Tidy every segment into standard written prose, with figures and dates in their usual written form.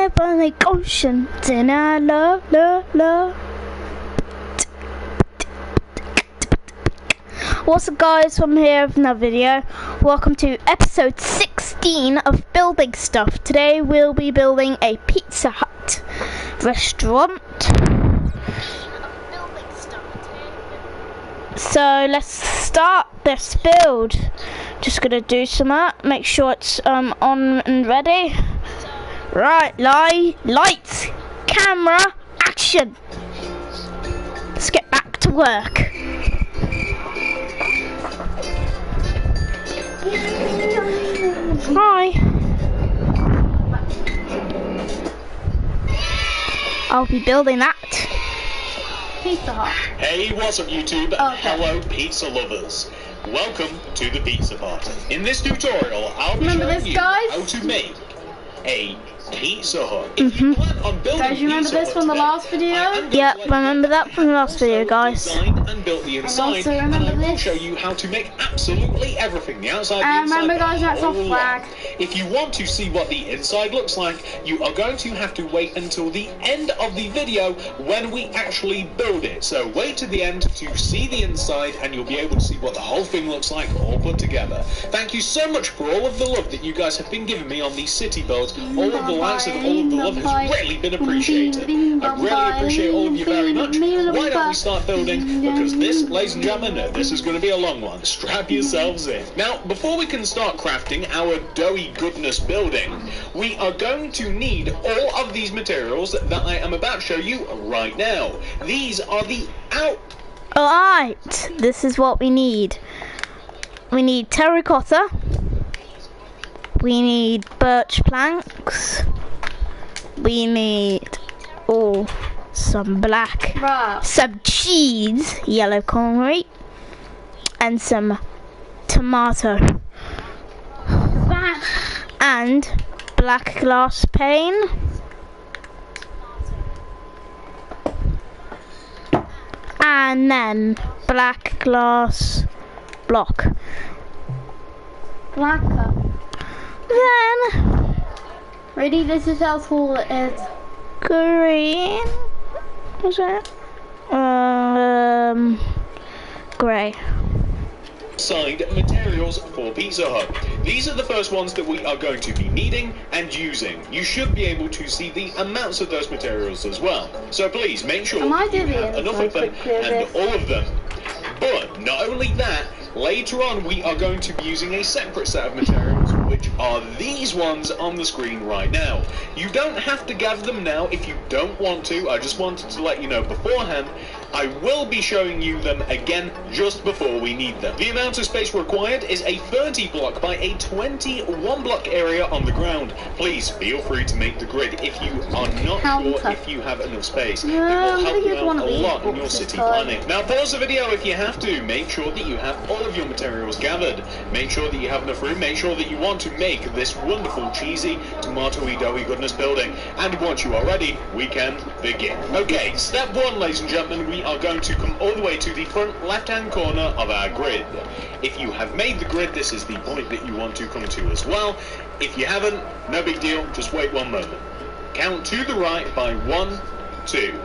live on the ocean, and I love. What's up, guys? I'm here with another video. Welcome to episode 16 of Building Stuff. Today we'll be building a Pizza Hut restaurant. So let's start this build. Just gonna do some art, make sure it's on and ready. Right, lights, camera, action. Let's get back to work. Hi. I'll be building that. Pizza Hut. Hey, what's up YouTube? Okay. Hello pizza lovers. Welcome to the Pizza Party. In this tutorial, I'll be Remember showing this, you guys? how to make a Pizza Hut. If you plan on building Guys, you remember Pizza this Hut from the today, last video? I am going Yeah, to let you remember that from the last video, also guys. designed and built the inside, also and remember I will this. show you how to make absolutely everything, the outside, the And inside, remember, the guys, that's whole our flag. lot. If you want to see what the inside looks like, you are going to have to wait until the end of the video when we actually build it. So wait to the end to see the inside, and you'll be able to see what the whole thing looks like all put together. Thank you so much for all of the love that you guys have been giving me on these city builds. All of the likes and all of the love has really been appreciated. I really appreciate all of you very much. Why don't we start building? Because this, ladies and gentlemen, this is going to be a long one. Strap yourselves in. Now, before we can start crafting our doughy goodness building, we are going to need all of these materials that I am about to show you right now. These are the Alright, this is what we need. We need terracotta. We need birch planks. We need some black, Right. some cheese, yellow concrete, and some tomato, and black glass pane, and then black glass block. Black cup. Then Ready? This is how tall it is. green. Was it? Grey. side materials for Pizza Hut. These are the first ones that we are going to be needing and using. You should be able to see the amounts of those materials as well. So please make sure Am I that you doing have it enough so of them quickly as and this? all of them. But not only that, later on we are going to be using a separate set of materials, which are these ones on the screen right now. You don't have to gather them now if you don't want to. I just wanted to let you know beforehand. I will be showing you them again just before we need them. The amount of space required is a 30 block by a 21 block area on the ground. Please feel free to make the grid if you are not sure if you have enough space. It will help you out a lot in your city planning. Now pause the video if you have to. Make sure that you have all of your materials gathered. Make sure that you have enough room. Make sure that you want to make this wonderful cheesy tomatoey doughy goodness building. And once you are ready, we can begin. Okay, step one, ladies and gentlemen, we are going to come all the way to the front left-hand corner of our grid. If you have made the grid, this is the point that you want to come to as well. If you haven't, no big deal, just wait one moment. Count to the right by 1, 2,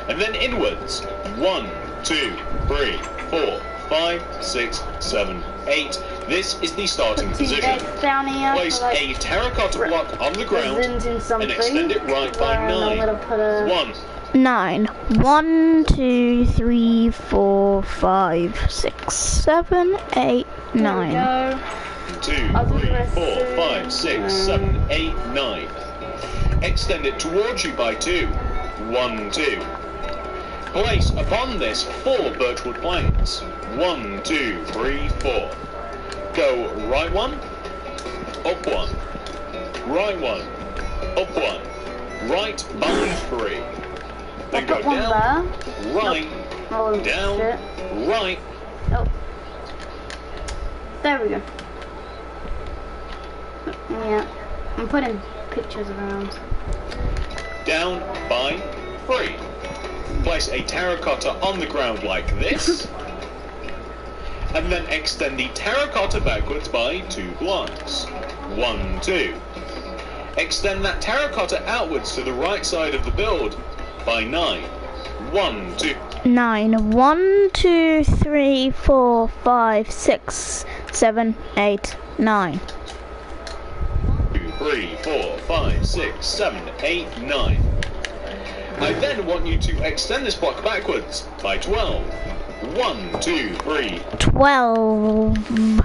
and then inwards. 1, 2, 3, 4, 5, 6, 7, 8. This is the starting position. Down here. Place a terracotta block on the ground and extend it right by 9. 1. 9. 1, 2, 3, 4, 5, 6, 7, 8, 9. 2, 3, 4, 5, 6, 7, 8, 9. Extend it towards you by 2. 1, 2. Place upon this 4 birchwood planks. 1, 2, 3, 4. Go right 1, up 1. Right 1, up 1. Right by 3. Then go down, right, down, right. Oh. There we go. Yeah, I'm putting pictures around. Down by 3. Place a terracotta on the ground like this. And then extend the terracotta backwards by 2 blocks. 1, 2. extend that terracotta outwards to the right side of the build by 9. 1, 2, 9. 1, 2, 3, 4, 5, 6, 7, 8, 9. 2, 3, 4, 5, 6, 7, 8, 9. I then want you to extend this block backwards by 12. 1, 2, 3. 12.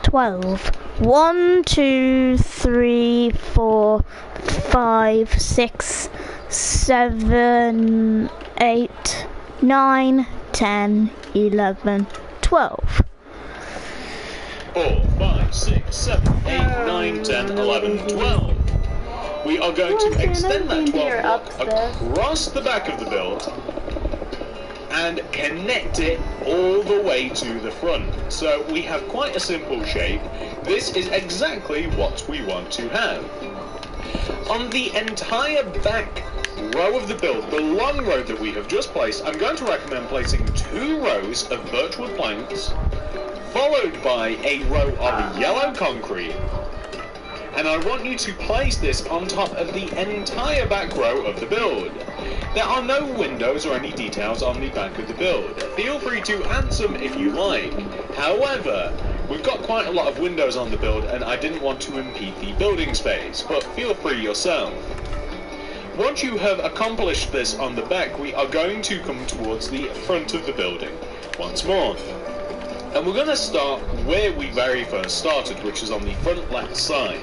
12. 1, 2, 3, 4, 5, 6, 7, 8, 9, 10, 11, 12. 4, 5, 6, 7, 8, 9, 10, 11, 12. We are going to extend that 12 block across the back of the build and connect it all the way to the front. So we have quite a simple shape. This is exactly what we want to have. On the entire back row of the build, the long row that we have just placed, I'm going to recommend placing 2 rows of birchwood planks, followed by a row of yellow concrete. And I want you to place this on top of the entire back row of the build. There are no windows or any details on the back of the build. Feel free to add some if you like. However, we've got quite a lot of windows on the build and I didn't want to impede the building space, but feel free yourself. Once you have accomplished this on the back, we are going to come towards the front of the building once more. And we're going to start where we very first started, which is on the front left side.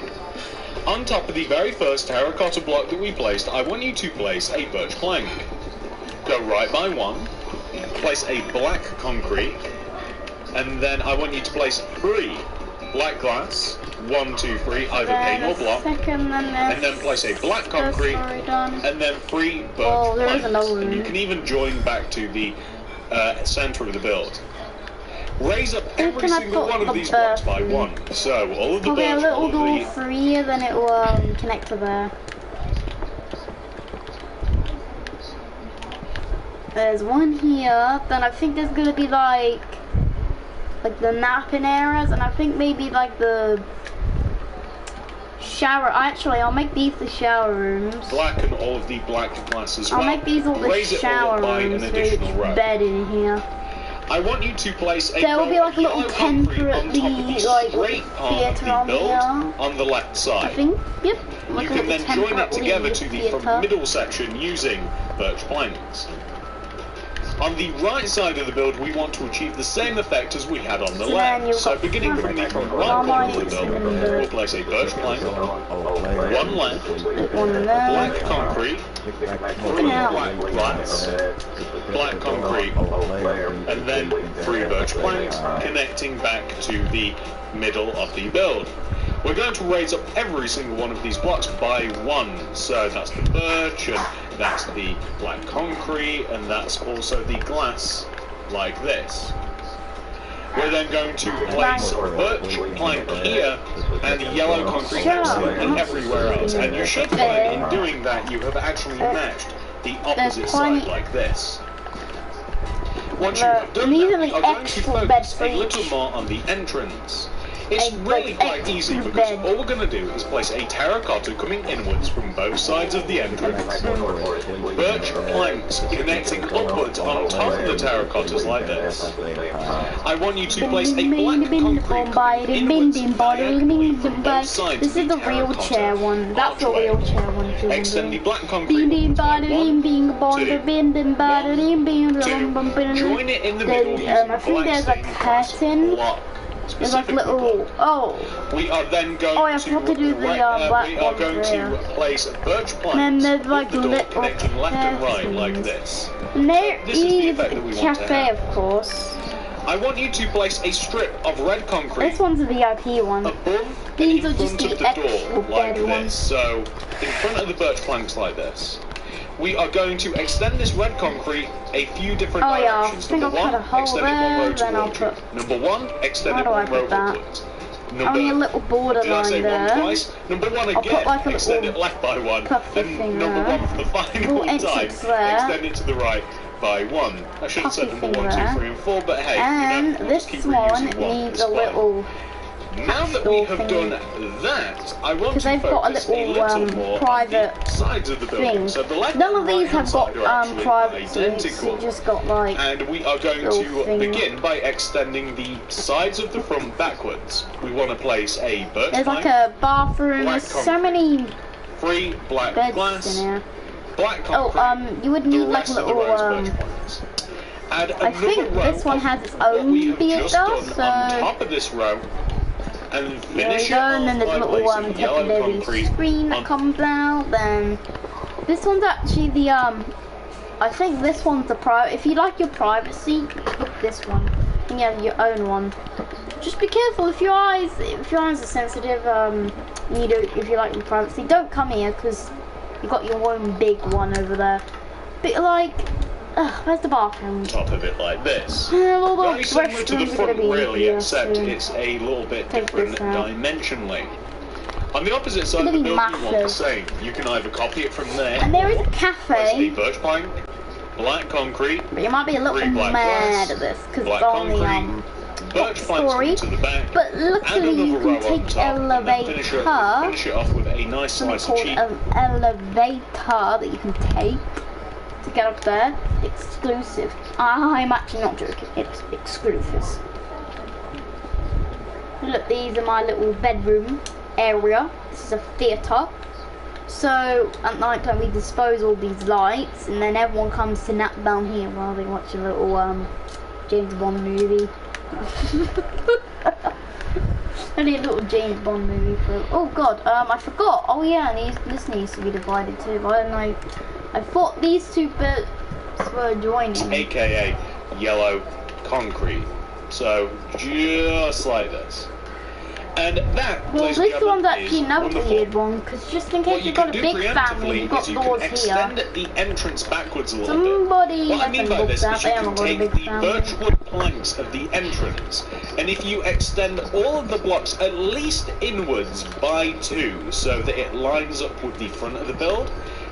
On top of the very first terracotta block that we placed, I want you to place a birch plank. Go right by 1, place a black concrete, and then I want you to place 3 black glass, 1, 2, 3, either pane or block, and then place a black concrete, and then 3 birch planks. And you can even join back to the center of the build. Raise up every single one of these blocks by 1. So all of the birch, a little door 3, then it will connect to there. There's 1 here. Then I think there's gonna be like the napping areas, and I think maybe like the shower. Actually, I'll make these the shower rooms. Blacken all of the black glass as well. I'll make these all the Raise shower it all by rooms. an additional row. Bed in here. I want you to place a there will be like a little yellow tent concrete on top of the like straight part of theatre the on build here. on the left side. I think, yep. You can then join it together to the middle section using birch planks. On the right side of the build, we want to achieve the same effect as we had on the left. So beginning from the right corner of the build, we'll place a birch plank, 1 left, black concrete, 3 black glass, black concrete, and then 3 birch planks connecting back to the middle of the build. We're going to raise up every single one of these blocks by 1. So that's the birch, and that's the black concrete, and that's also the glass, like this. We're then going to place birch plank here and yellow concrete and everywhere else. And you should find in doing that you have actually matched the opposite side like this. Once you have done that, we are going to focus a little more on the entrance. It's really quite easy because all we're going to do is place a terracotta coming inwards from both sides of the entrance, birch planks connecting upwards on top of the terracottas like this. I want you to place a black concrete inwards from both sides This is the wheelchair one. That's the wheelchair one. Extend the black concrete by 1, 2, 1, 2. Join it in the middle using I think there's a curtain. There's like little, we are then going to place birch planks and then there's like the door little connecting left and right like this. And there This is the is effect that we a want to cafe, have. of course. I want you to place a strip of red concrete This one's a VIP one. above and These in are just front of the the extra door like bed this. ones. So in front of the birch planks like this. We are going to extend this red concrete a few different directions. I think Number I'll 1, cut a hole extend it 1 row there, then I'll towards you. put... Number 1, extend How it do I 1 row put that? upwards. Only a little border Did I say line 1 there. twice? Number 1 I'll put again, like a extend little it left by 1. puffy And thing number there. 1 for the final Little time, exits there. extend it to the right by 1. I should have said Puffy number 1, thing 2, there. 3, and 4, but hey, And you know, this just keep one reusing 1. needs It's a fine. little Now that we have done that, I want because to they've got a focus little more private on the sides of the building. thing. So the left None of and these right-hand have got side are actually private suites. identical. You just got like. And we are going little to thing. begin by extending the sides of the front backwards. We want to place a birch There's like plank, a bathroom. black There's so many free black beds glass, in here. black Oh, concrete. you would the need like a rest of the little rows birch planks. Add I another think row this one of has its what own we have beard just though, done so on top of this row, and there we finish it go, and then off there's by a little placing yellow temporary concrete screen that on comes out. Then this one's actually the I think this one's the private. If you like your privacy, pick this one. And you have your own one. Just be careful if your eyes are sensitive. If you like your privacy, don't come here because you got your own big one over there. But like, where's the bathroom? top of it like this. All the Very similar to the restrooms are front, gonna be really, here except soon. it's a little bit Take different this out. dimensionally. On the opposite side of It's the gonna building, be you want the massive. same. You can either copy it from there, And there is a place a cafe. birch plank, black concrete, But you might be a little free black mad glass, at this because black it's only concrete, birch planks story. to the back, But and luckily you another row can on take top, and then finish it off with a nice something slice of called cheese. an elevator that you can take to get up there. Exclusive. I'm actually not joking. It's exclusive. Look, these are my little bedroom area. This is a theatre. So at night time we dispose all these lights, and then everyone comes to nap down here while they watch a little James Bond movie. Only a little James Bond movie for. Oh God, I forgot. Oh yeah, and this needs to be divided too. But I don't know. I thought these two bits were joining. AKA yellow concrete. So just like this. And that, Well, ladies and this one's gentlemen, actually is another wonderful. weird one, because just in What case you you've got can a do big family, preemptively you've got is you can doors here. extend the entrance backwards a little Somebody bit. What I mean hasn't by looked this at, is they you haven't can got a take big the family. birchwood planks of the entrance, and if you extend all of the blocks at least inwards by 2, so that it lines up with the front of the build,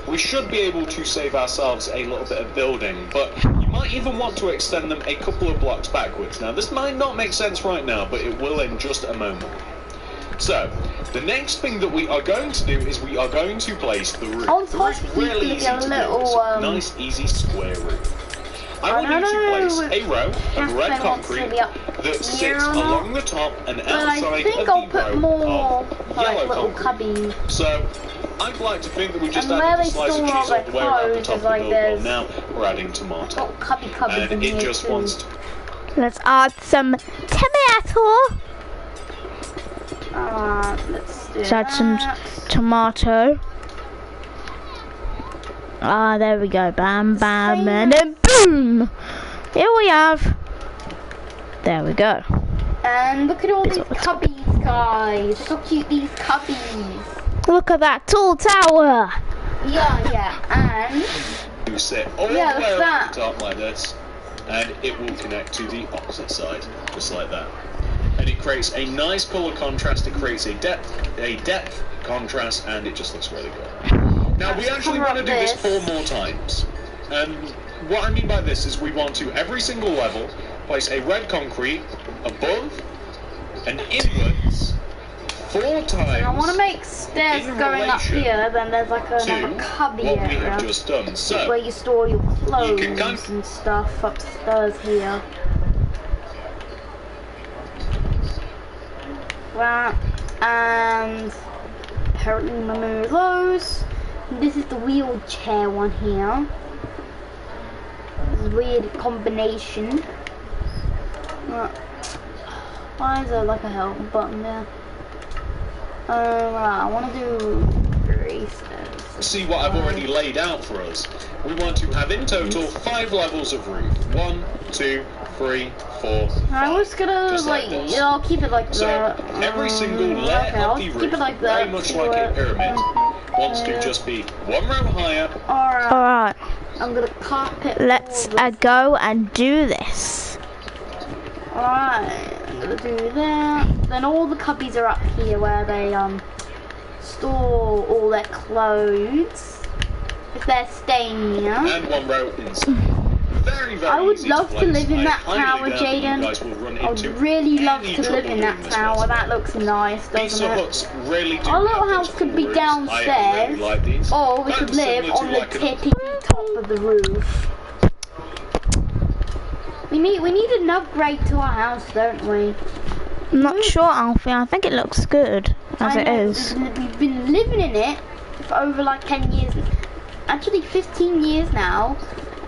we should be able to save ourselves a little bit of building, but you might even want to extend them a couple of blocks backwards. Now, this might not make sense right now, but it will in just a moment. So, the next thing that we are going to do is we are going to place the roof. On The top roof's he's really gonna easy get a to do. little, It's a nice, easy square roof. I want you to place a row of red Jasmine wants to concrete be up that here sits or not. along the top and But outside I think of I'll the put row more of like yellow little concrete. cubbies. So, I'd like to think that we just And where added a they slice of store cheese all all their the way around the clothes top is of the like build. Well, this. now we're adding tomato. Got cubbies And in it here just too. wants to... Let's add some tomato. Let's do Let's add some that. tomato. Ah, there we go. Bam, bam, Same. and then boom. Here we have. There we go. And look at all these It's all- cubbies, guys. Look how cute these cubbies. Look at that tall tower. Yeah, and You sit all Yeah, the way that's around that. the top like this, and it will connect to the opposite side, just like that. And it creates a nice colour contrast, it creates a depth contrast, and it just looks really good. Now, we Let's actually cover want to up do this this. 4 more times. And what I mean by this is we want to, every single level, place a red concrete above and inwards 4 times. I want to make stairs in going up relation here. Then there's like to another cubby what we area have just done. So, where you store your clothes can kind- and stuff upstairs here. That and apparently remove those. This is the wheelchair one here. This weird combination. Why is there like a help button there? Right, I want to do 3 stairs. see what I've already laid out for us. We want to have in total 5 levels of roof. 1, 2, 3, 4, 5. I was gonna Just like like, this. yeah, I'll keep it like So that. every single layer okay, I'll of the keep roof, it like that. very much like a pyramid, wants to just be 1 row higher. Alright, Alright, I'm gonna carpet. let's all this. go and do this. Alright, I'm gonna do that. Then all the cubbies are up here where they store all their clothes if they're staying here. And 1 row inside. very, very I would easy love to place. live in I that highly tower, doubt that you Jaden. guys will run I would into really love any to live trouble in doing that this tower. whatsoever. That looks nice, Pizza doesn't it? huts really do Our little have house those could be cool roofs. I downstairs, really like these. or we Kind could of live similar on to the like tippy top of the roof. We need an upgrade to our house, don't we? I'm not sure, Alfie. I think it looks good as I it know, is. We've been living in it for over like 10 years, actually 15 years now,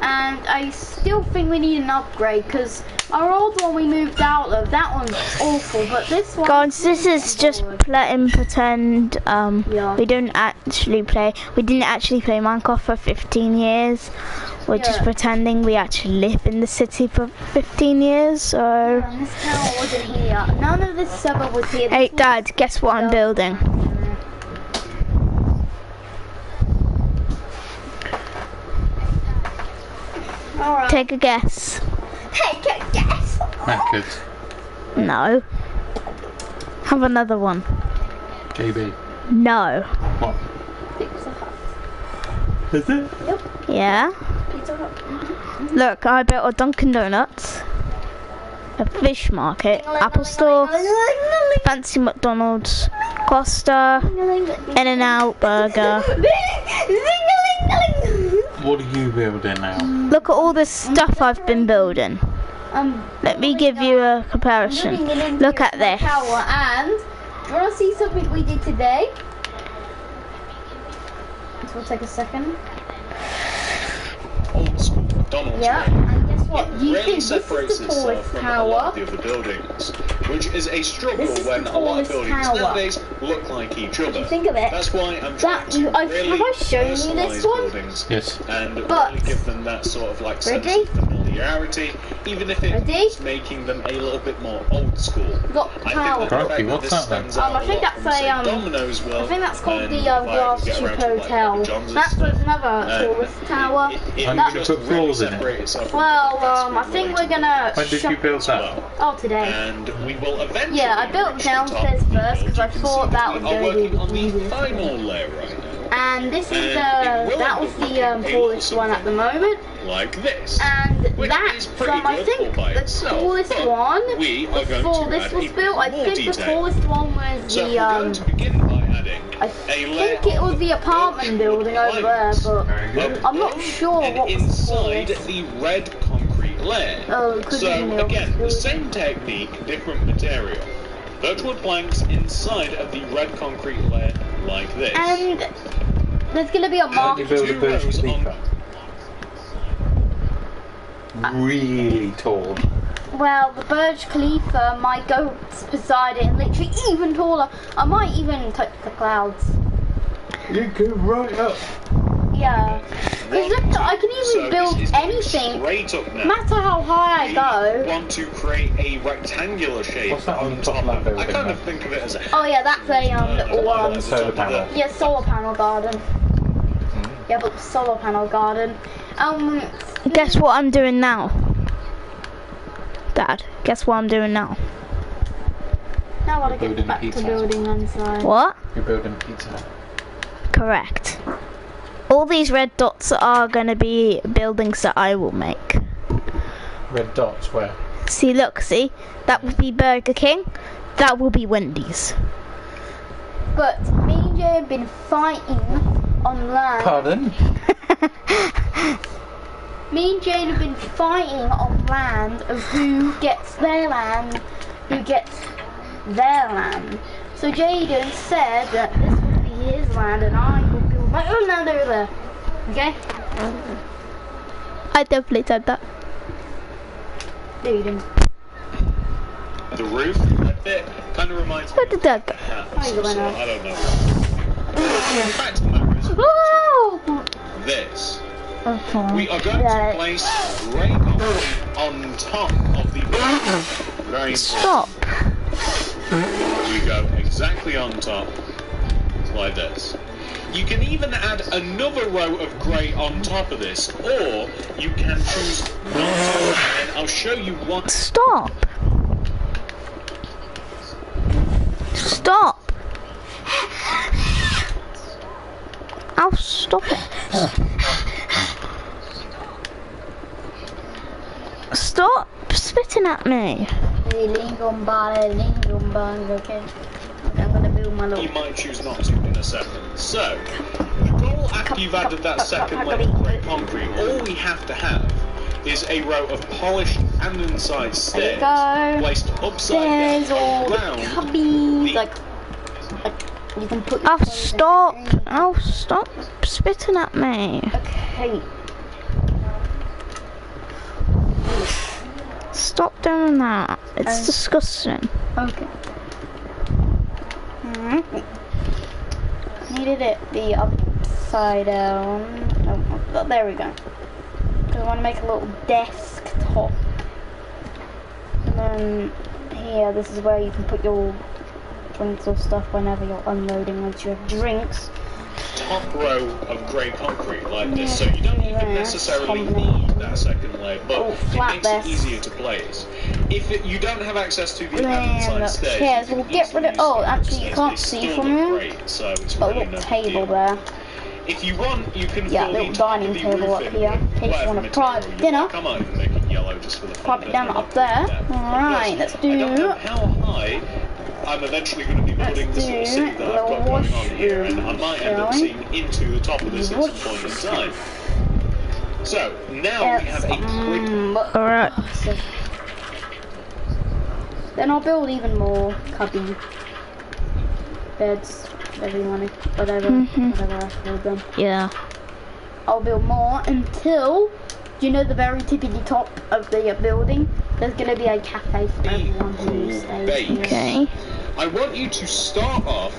and I still think we need an upgrade because our old one we moved out of, that one's awful, but this one... Guys, this is just letting pretend Yeah. we didn't actually play Minecraft for 15 years. We're just Yeah. pretending we actually live in the city for 15 years, so... And this tower wasn't here. None of this suburb was here. Hey, This was- Dad, guess what I'm building? Alright. Take a guess. Take a guess. Knackered. No. Have another one. JB. No. What? Pizza Hut. Is it? Yeah? Pizza Hut. Look, I built a Dunkin' Donuts, a fish market, Apple Store, fancy McDonald's, Costa, In-N-Out Burger. What are you building now? Look at all the stuff I've been building. Let me give you a comparison. Look at this. Tower, and do you want to see something we did today? This will take a second. Old school McDonald's. Yeah, way. and guess what? It You really think this separates is the itself tallest from a lot tower? of the other buildings, which is a struggle This is when the a lot of tallest buildings tower. nowadays look like each other. Think of it. That's why I'm That trying to have really I shown you this personalise one? buildings Yes. and But- really give them that sort of like sense Ready? of familiarity, even if Ready? it's making them a little bit more old school. We've got I tower. think the Crikey, fact that what's this that then? stands out I think a lot that's from, say, a, Domino's will, I think that's called and the if I Glass get Tube around to, like, Hotel. Papa John's and That's stuff, another tallest tower. it I'm That- gonna just put really floors in it. separate itself from Well, the rest I of think the we're gonna. When did you build that? Oh, today. And we will eventually. Yeah, I built reach the downstairs top. first because I You can thought see that we was are going to be working on the the easiest. final layer right now, And this is And it will that end was up the looking a tallest little one at the moment. like this. And Which that is pretty from I good think all by the itself, tallest but one we are going before to this add was a built. I bit more think the detail. tallest one was So the we're going to begin by adding I a layer think it was the of apartment birch building wood over there, planks but Very good. I'm not sure and what was inside tallest. the red concrete layer. Oh, it could be So in the again, the office same technique, different material. Birchwood planks inside of the red concrete layer like this. And there's gonna be a How mark. do you build a Two Burj rows on- Khalifa? Really tall. Well, the Burj Khalifa might go beside it and literally even taller. I might even touch the clouds. You go right up. Yeah. Because look, I can So even build this is going anything. straight up now. No matter how high I We go. want to create a rectangular shape What's that on on top top of that of it. I building kind of then? think of it as a Oh yeah, that's a little Solar panel. yeah, solar panel garden. Yeah, but solar panel garden. Guess what I'm doing now? Dad, guess what I'm doing now? Now I gotta Building get a back to pizza. building inside. What? You're building a Pizza Hut. Correct. All these red dots are going to be buildings that I will make. Red dots where? See, look, see? That would be Burger King. That will be Wendy's. But me and Jay have been fighting on land. Pardon? Me and Jane have been fighting on land of who gets their land, who gets their land. So Jaden said that this would be his land and I will build my own land over there. Okay? I definitely said that. No, you didn't. The roof, that bit, kind of reminds me of a hat of you some going sort, on? I don't know. Back to the matter Whoa! is this. Okay. We are going to place grey concrete on top of the roof. Very Stop. We go exactly on top, like this. You can even add another row of grey on top of this, or you can choose not to, and I'll show you what. Stop. Stop. I'll stop it. spitting at me? Hey, Lincoln Bond, okay. I'm gonna build my little. You might choose not to in a second. So, the goal after you've added that second layer of grey concrete, all we have to have is a row of polished and inside stairs placed upside There's down all around cubbies, the like you can put. I'll stop. I'll stop spitting at me. Okay. Stop doing that. It's disgusting. Okay. Needed it the upside down. Oh, there we go. Because I want to make a little desktop. And then here, this is where you can put your drinks or stuff whenever you're unloading once you have drinks. top row of grey concrete like this, so you don't even necessarily need that second layer, but it makes it easier to place. If you don't have access to the inside stairs, chairs, we'll get rid of. Oh, actually, you can't see from here. So it's Got a really little no table deal. there. If you want, you can Yeah, fill little the top dining of the table roof up in here. with In case you whatever want a material private you dinner. like. I might even make it yellow just for the fun Prop of it it. down up there. Alright, let's do. I don't know how high I'm eventually going to be putting this little seat that I've got going on here, and I might end up seeing into the top of this at some point in time. So, now we have a quick... Alright. Then I'll build even more cubby beds, whatever I call them. Yeah. I'll build more until, you know, the very tippity top of the building, there's going to be a cafe for everyone who stays here. Okay. I want you to start off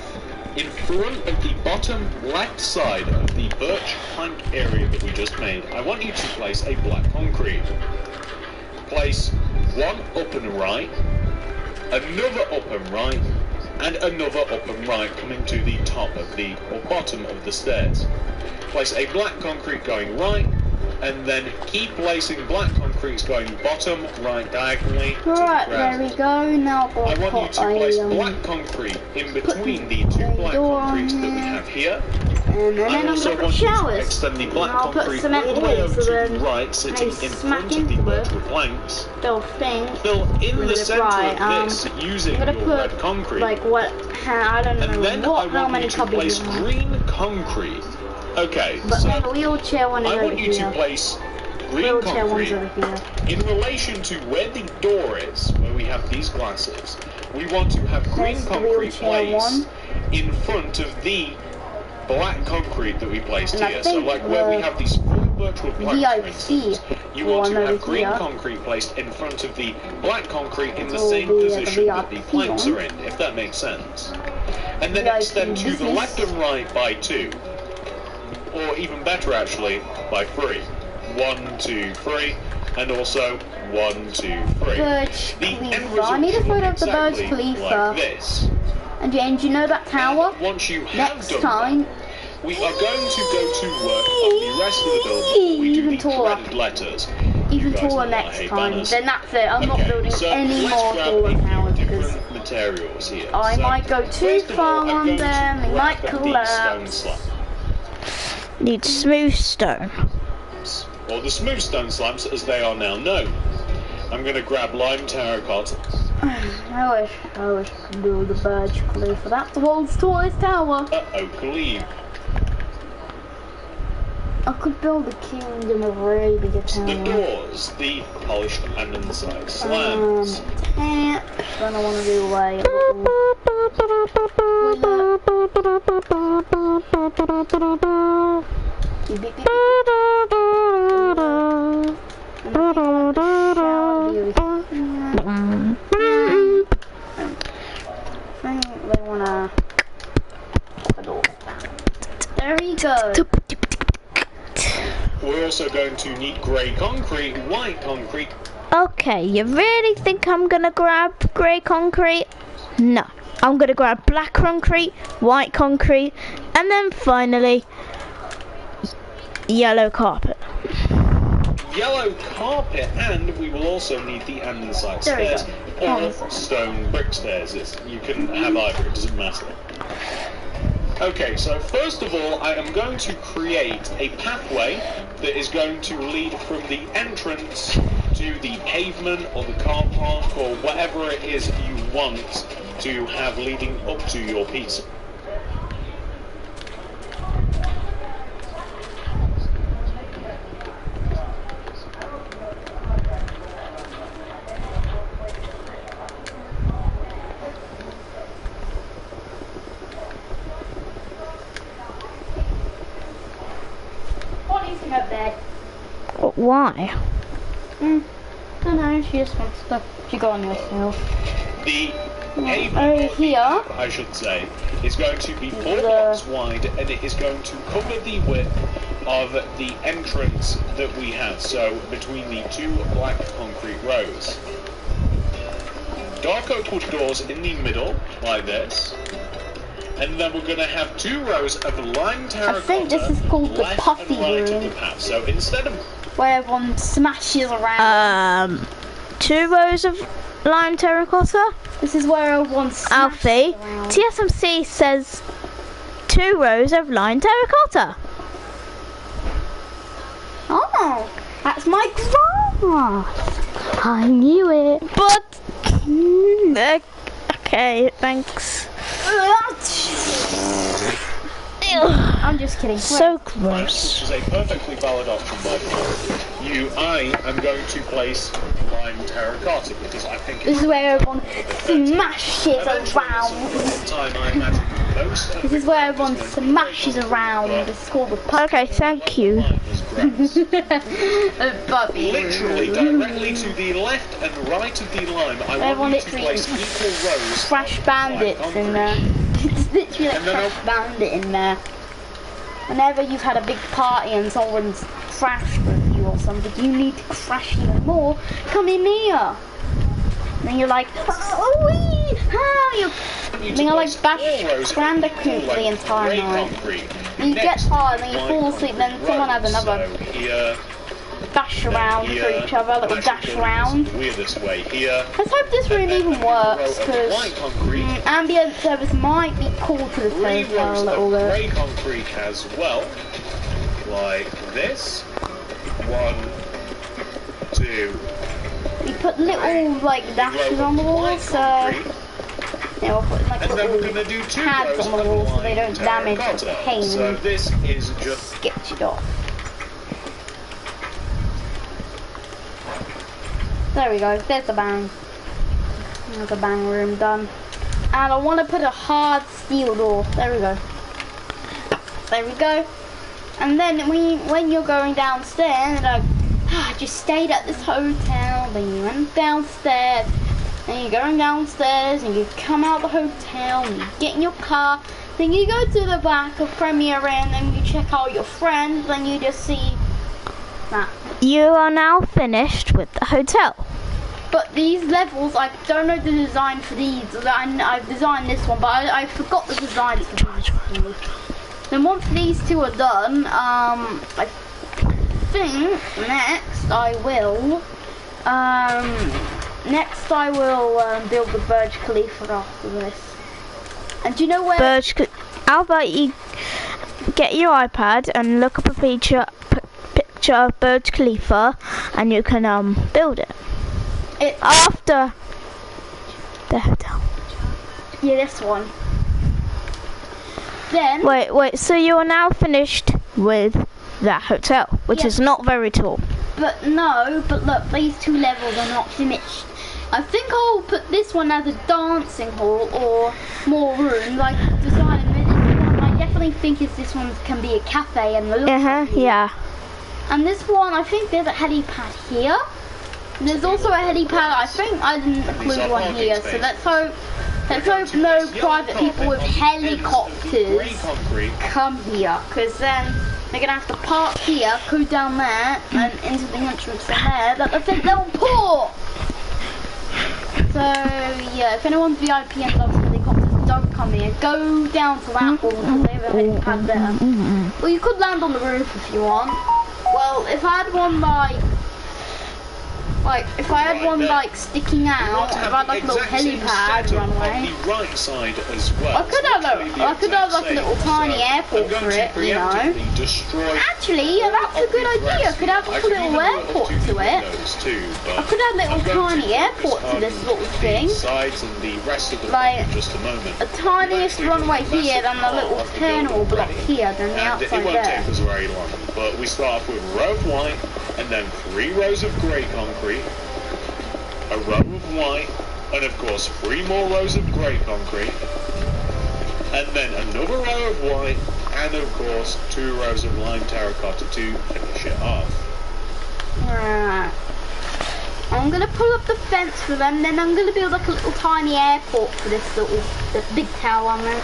in front of the bottom left side of the birch plank area that we just made. I want you to place a black concrete. Place one up and right, another up and right, and another up and right coming to the top of the, or bottom of the stairs. Place a black concrete going right, and then keep placing black concretes going bottom, right diagonally to the Right, ground. there we go. Now I I've want you got to place a black concrete in between the two black door concretes on that we there. have here. and then I I'm also going to put want you to showers. extend the black And I'll put concrete cement all the way walls over so to the then right, sitting they in smack front of the into it. vertical planks. Little thing. Fill in the Right, centre of this using I'm your gonna put red concrete. like what? I don't And know then what. I How want many you to cubbies place you want? green concrete. Okay, But so then the wheelchair one is I over want you to here. place green Wheelchair one's concrete over here. in relation to where the door is, where we have these glasses. We want to have green There's the concrete wheelchair placed in front of the black concrete that we placed And I here. So think like where we the have these full virtual planks, for instance, VIP you want to one have over green here. concrete placed in front of the black concrete in the It's all same the position that the VIP planks one. are in, if that makes sense. And then VIP extend to the business. left and right by 2. Or even better actually, by 3. 1, 2, 3, and also 1, 2, 3. Birch The end Khalifa. result I need a will photo look of the Birch exactly Khalifa. like this. And James, you know that tower? And once you have Next done time, that, we are going to go to work on the rest of the building. We do Even the taller. dreaded letters. even You guys taller know I next hate time. banners. Then that's it. I'm not building so any let's more grab taller a few towers because different materials here. I So, might go too first of far all, I'm on going to them. They might grab the collapse. stone slab. Need smooth stone. Or the smooth stone slabs as they are now known. I'm going to grab lime terracotta. I wish I could build a Birch Khalifa. That's the world's tallest tower. Oak leaf. I could build a Kingdom of Arabia The tower. doors, the polished and inside slabs. Then I want to do away a little beep, beep, beep, beep. And I think I want the shower view here. I think they wanna. There you go. We're also going to need grey concrete, white concrete. Okay, you really think I'm gonna grab grey concrete? No. I'm gonna grab black concrete, white concrete, and then finally yellow carpet. Yellow carpet, and we will also need the andesite There we stairs go. or stone brick stairs. You can have either, it doesn't matter. Okay, so first of all, I am going to create a pathway that is going to lead from the entrance to the pavement or the car park or whatever it is you want to have leading up to your pizza. Why? I don't know, she just wants to. She got on herself. The Over pavement, here, I should say, is going to be 4 blocks wide, and it is going to cover the width of the entrance that we have. So between the 2 black concrete rows. Dark oak wood doors in the middle, like this. And then we're going to have 2 rows of lime terracotta. I think this is called the left puffy and right room. of the path. So instead of Where everyone smashes around. 2 rows of lime terracotta. This is where everyone smashes Alfie, around. TSMC says 2 rows of lime terracotta. Oh, that's my grass. I knew it. But okay, thanks. I'm just kidding. So which gross. is a perfectly valid option by the way. I am going to place lime terracotta because I think This is where everyone smashes eventually around. in time I imagine most of This is where everyone smashes around. It's called the puffy. Okay, thank you. Puppy. Literally directly to the left and right of the lime, I Everyone want you to literally place equal rows. Crash of Bandits lime in there. It's literally like And then Crash Bandit in there. Whenever you've had a big party and someone's crashed with you or something, you need to crash even more. Come in here. And then you're like, oh wee, how you? concrete. Then I like bash All rows of Bandicoot like the entire grey night. concrete. You get Next tired and you to fall white asleep, then concrete someone has rows. another So here, dash around here, for each other, little magic dash buildings around. the weirdest way here. Let's hope this room even works, Row of because white concrete. ambient service might be cool to the 3 place a rows little of bit. grey concrete as well, like this. 1, 2. We put little like dashes on the walls, so yeah, we'll put like And then we're little going to do 2 pads rows on the of wall so they lime don't damage the terracotta. paint So and this is just sketch it off. There we go, there's the bang. There's the bang room done. And I want to put a hard steel door. There we go. There we go. And then when you're going downstairs, like, I just stayed at this hotel, then you went downstairs, and you're going downstairs, and you come out of the hotel, and you get in your car, then you go to the back of Premier Inn, and you check out your friends, and you just see that. You are now finished with the hotel. But these levels, I don't know the design for these. I've designed this one, but I forgot the designs for these. Then once these 2 are done, I think next I will build the Burj Khalifa after this. And do you know where? How about you get your iPad and look up a picture of Burj Khalifa, and you can build it. After the hotel. Yeah, this one. Then Wait, so you are now finished with that hotel, which Yeah. is not very tall. But look, these 2 levels are not finished. I think I'll put this one as a dancing hall or more rooms, like design it. This one I definitely think this one can be a cafe and the Yeah. And this one, I think there's a helipad here. And there's also a helipad, I think I didn't include one here, so let's hope no private people with helicopters come here, because then they're going to have to park here, go down there, and into the entrance from there, but I think they'll port! So, yeah, if anyone's VIP and loves helicopters, don't come here. Go down to that wall, because they have a helipad there. Well, you could land on the roof if you want. Well, if I had one like Like, if I had Right, one then like sticking We out, want if to I have had the like a little exact same helipad setup runway. on the right side as well. I could have Literally I could have exact like a little same. tiny So airport I'm going for to it, you know. preemptively destroy Actually, yeah, that's a all good of the idea. I grass could have here. like a could little even do airport up to the it. windows too, but I could add a little I'm going tiny to airport focus to this on little the thing. sides and the rest of the Like, building in just a moment. A tiniest We've actually runway got a here, massive then a part little of the terminal building block already. here, then the And it outside won't there. take us very long, but we start off with a row of white, and then 3 rows of grey concrete, a row of white, and of course 3 more rows of grey concrete, and then another row of white, and of course 2 rows of lime terracotta to finish it off. Right. I'm gonna pull up the fence for them, then I'm gonna build like a little tiny airport for this the big tower on there.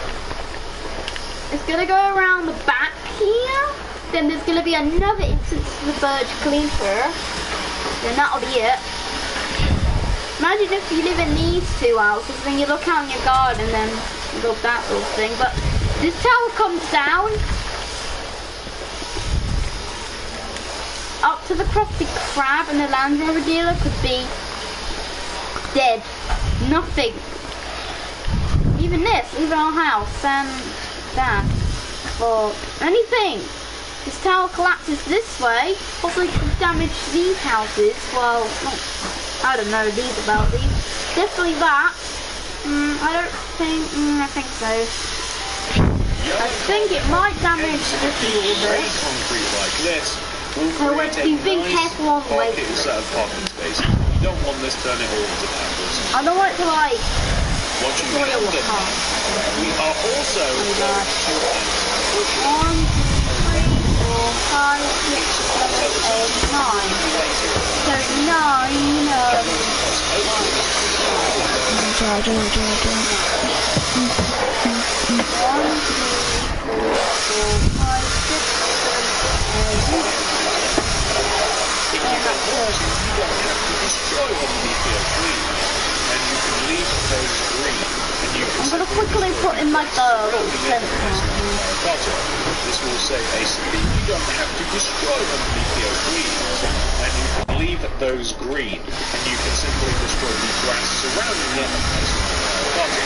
It's gonna go around the back here, then there's gonna be another instance of the Burj Khalifa, then that'll be it. Imagine if you live in these 2 houses, then you look out in your garden, then you build that little thing, but this tower comes down, up to the Krusty Krab, and the Land Rover dealer could be dead. Nothing. Even this, even our house, and that. Or anything. This tower collapses this way, possibly could damage these houses. Well, not, I don't know these about these. Definitely that. I think so. I think it might damage this a little Grey bit. concrete like this will So create let's be a being nice careful on the way. pocket set of parking spaces. You don't want this turning all into backwards. I don't want it to like Once you spoil have the done car. that, we are also going to push it 1, 2, 3, 4, 5, 6, 7, destroy underneath the green, and you can leave those green, and you can I'm gonna quickly put in like the little fence terracotta. This will save a city. You don't have to destroy underneath the greens, and you can leave those green, and you can simply destroy the grass surrounding it as terracotta.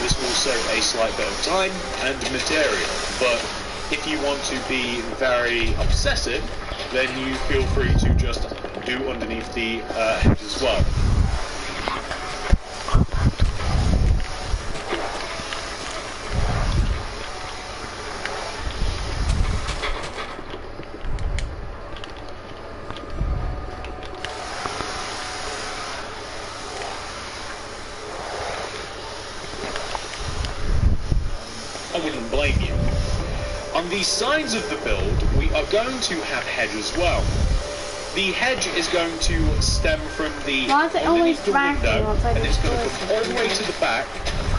This will save a slight bit of time and material, but if you want to be very obsessive, then you feel free to just do underneath the hedge as well. I wouldn't blame you. On the sides of the build, we are going to have hedge as well. The hedge is going to stem from the Why is it always underneath the dragging window, once I and it's going to destroy come all the way to the back,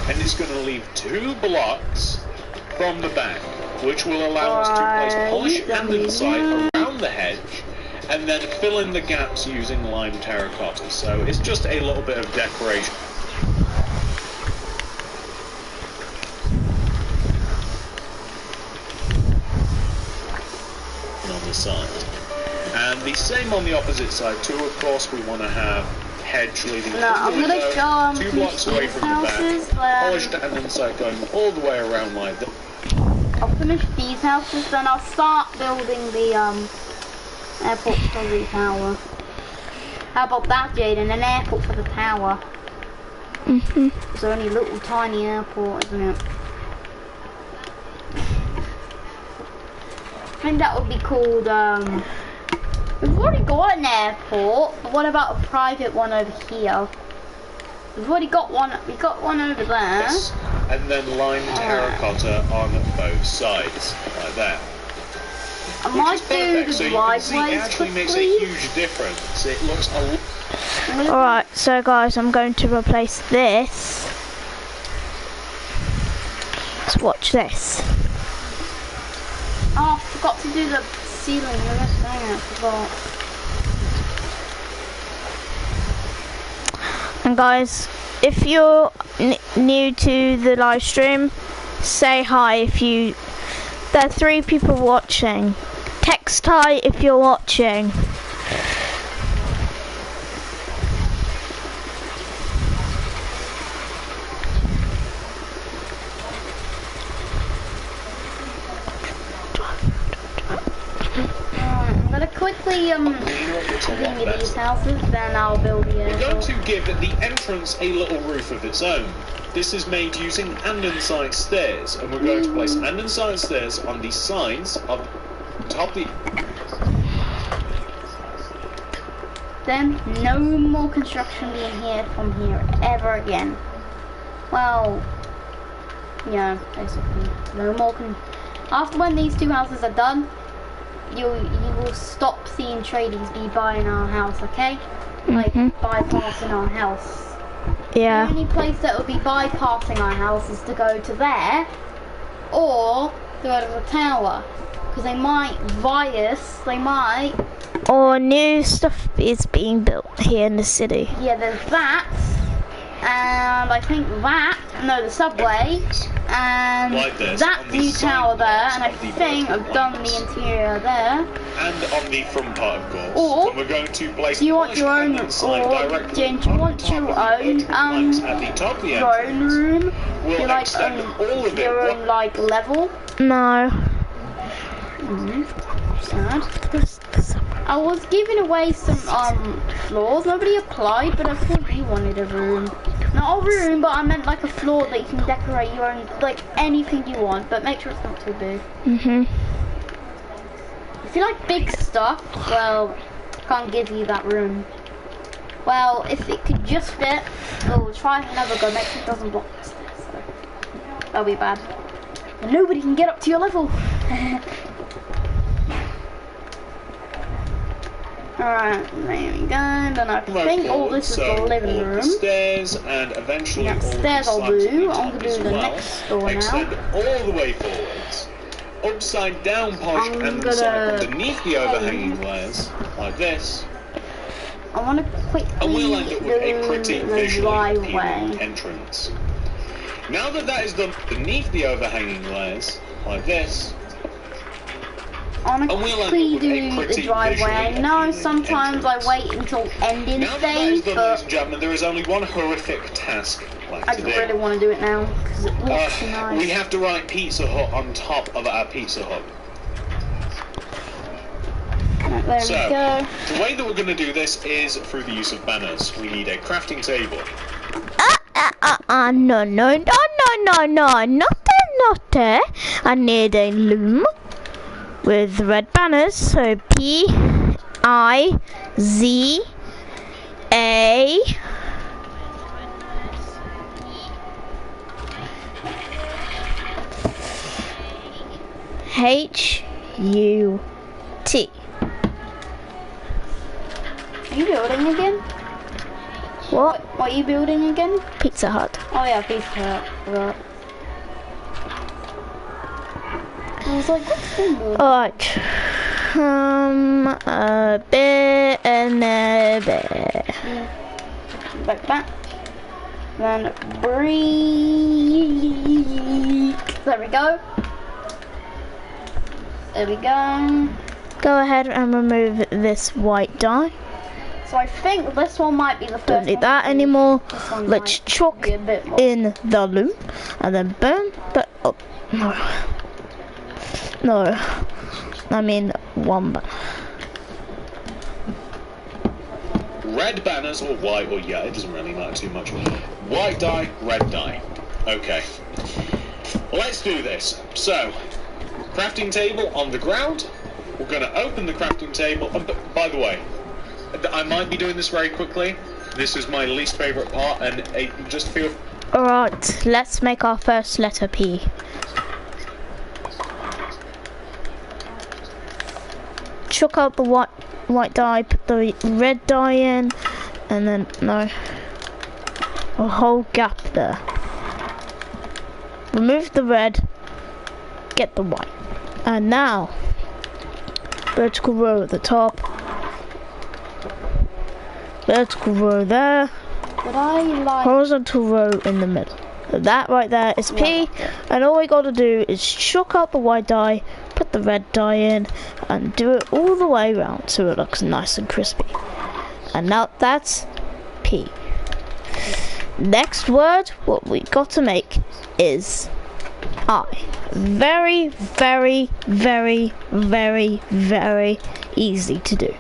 and it's going to leave 2 blocks from the back, which will allow us to place polish and inside around the hedge, and then fill in the gaps using lime terracotta. So it's just a little bit of decoration. On the side. And the same on the opposite side too, of course. We want to have hedge leading No, from I'm the gonna window, go 2 blocks away from the houses, back, polished and inside going all the way around like that. I'll finish these houses, then I'll start building the airport for the tower. How about that, Jaden? An airport for the tower. It's only a little tiny airport, isn't it? I think that would be called, we've already got an airport, but what about a private one over here? We've already got one, we got one over there. Yes. And then lime terracotta on both sides, like that. I Which might is do perfect. the So you can see it driveways actually makes a quickly. huge difference. It looks a lot. Alright, so guys, I'm going to replace this. Let's watch this. Oh, I forgot to do the ceiling. I forgot. And guys, if you're new to the live stream, say hi if you... There are 3 people watching. Text hi if you're watching. gonna quickly It's a lot do these better. houses, then I'll build the We're going to give the entrance a little roof of its own. This is made using andesite stairs, and we're going to place andesite stairs on the sides of top the. Then no more construction being here from here ever again. Well, yeah, basically no more. After when these two houses are done, you will stop seeing tradies be buying our house, okay? Like bypassing our house. The Yeah. only place that will be bypassing our house is to go to there, or to go to the tower, because they might bias. They might. Or new stuff is being built here in the city. Yeah, there's that, and I think that. No, the subway, and Like this, that on the new side tower there, parts and I of the think vertical I've done lines. the interior there. And on the front part, of course. Or, and we're going to place do you want your own, polished or andesite directly Jen, do you on want top your of the own vertical planks at the top of the your own entrance. room? We'll You like extend all of it. your What- own like level? No. Sad. I was giving away some floors. Nobody applied, but I thought you wanted a room. Not a room, but I meant like a floor that you can decorate your own, like anything you want, but make sure it's not too big. If you like big stuff, well, can't give you that room. Well, if it could just fit, we'll try another go. Make sure it doesn't block the stairs. So that'll be bad. And nobody can get up to your level. Alright, there we go. Then I think all this is the living all of the room. stairs and eventually Yeah, all of the stairs I'll slabs do. at the I'm top gonna as do the well. next door now. Extend all the way forwards. Upside down polished I'm andesite gonna underneath the overhanging layers, like this. I want to quickly And we'll end up with a do pretty the visually appealing driveway. entrance. Now that that is done beneath the overhanging layers, like this, I want to and we'll end quickly up with a do pretty the driveway. I visually know appealing sometimes entrance. I wait until ending now that that is stage, done, ladies but and gentlemen, there is only one horrific task left I to really do. want to do it now because it looks We nice. have to write Pizza Hut on top of our Pizza Hut. Right, there So, we go. the way that we're going to do this is through the use of banners. We need a crafting table. No, not there. I need a loom with red banners. So P-I-Z-A. H-U-T. Are you building again? What? What are you building again? Pizza Hut. Oh yeah, Pizza Hut. Right. I was like, what's the building? Alright. A bit and a bit. Like that. Then breathe. There we go. There we go. Go ahead and remove this white dye. So I think this one might be the first Don't need one that to do. anymore. This one Let's might chalk be a bit more. in the loom and then boom. But oh no, no. I mean one. Red banners or white, or yeah, it doesn't really matter too much. White dye, red dye. Okay. Let's do this. So, crafting table on the ground. We're going to open the crafting table. By the way, I might be doing this very quickly. This is my least favourite part, and just feel. Alright, let's make our first letter P. Chuck out the white dye, put the red dye in, and then no, a whole gap there. Remove the red, get the white, and now vertical row at the top, vertical row there, But I like. horizontal row in the middle. That right there is P, and all we gotta do is chuck out the white dye, put the red dye in, and do it all the way around so it looks nice and crispy. And now that's P. Next word, what we got to make is I. Very, very, very, very, very easy to do.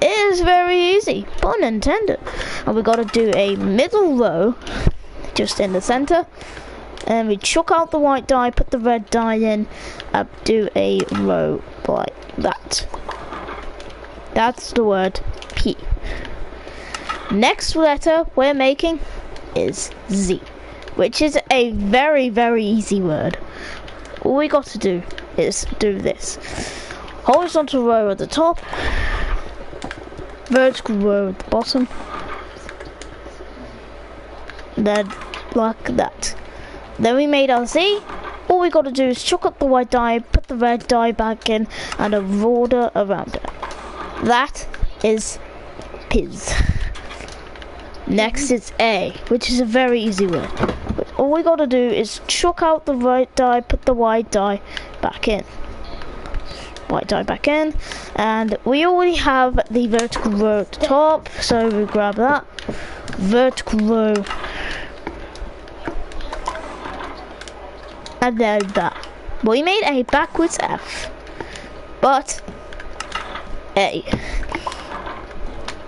It is very easy, pun intended. And we gotta do a middle row, just in the center. And we chuck out the white die, put the red die in, do a row like that. That's the word P. Next letter we're making is Z, which is a very, very easy word. All we got to do is do this. Horizontal row at the top, vertical row at the bottom, then like that. Then we made our Z. All we got to do is chuck up the white die, put the red die back in, and a border around it. That is Piz. Next is A, which is a very easy word. All we got to do is chuck out the right die, put the white die back in. White die back in, and we already have the vertical row at the top, so we grab that. Vertical row. And then that. We made a backwards F, but A.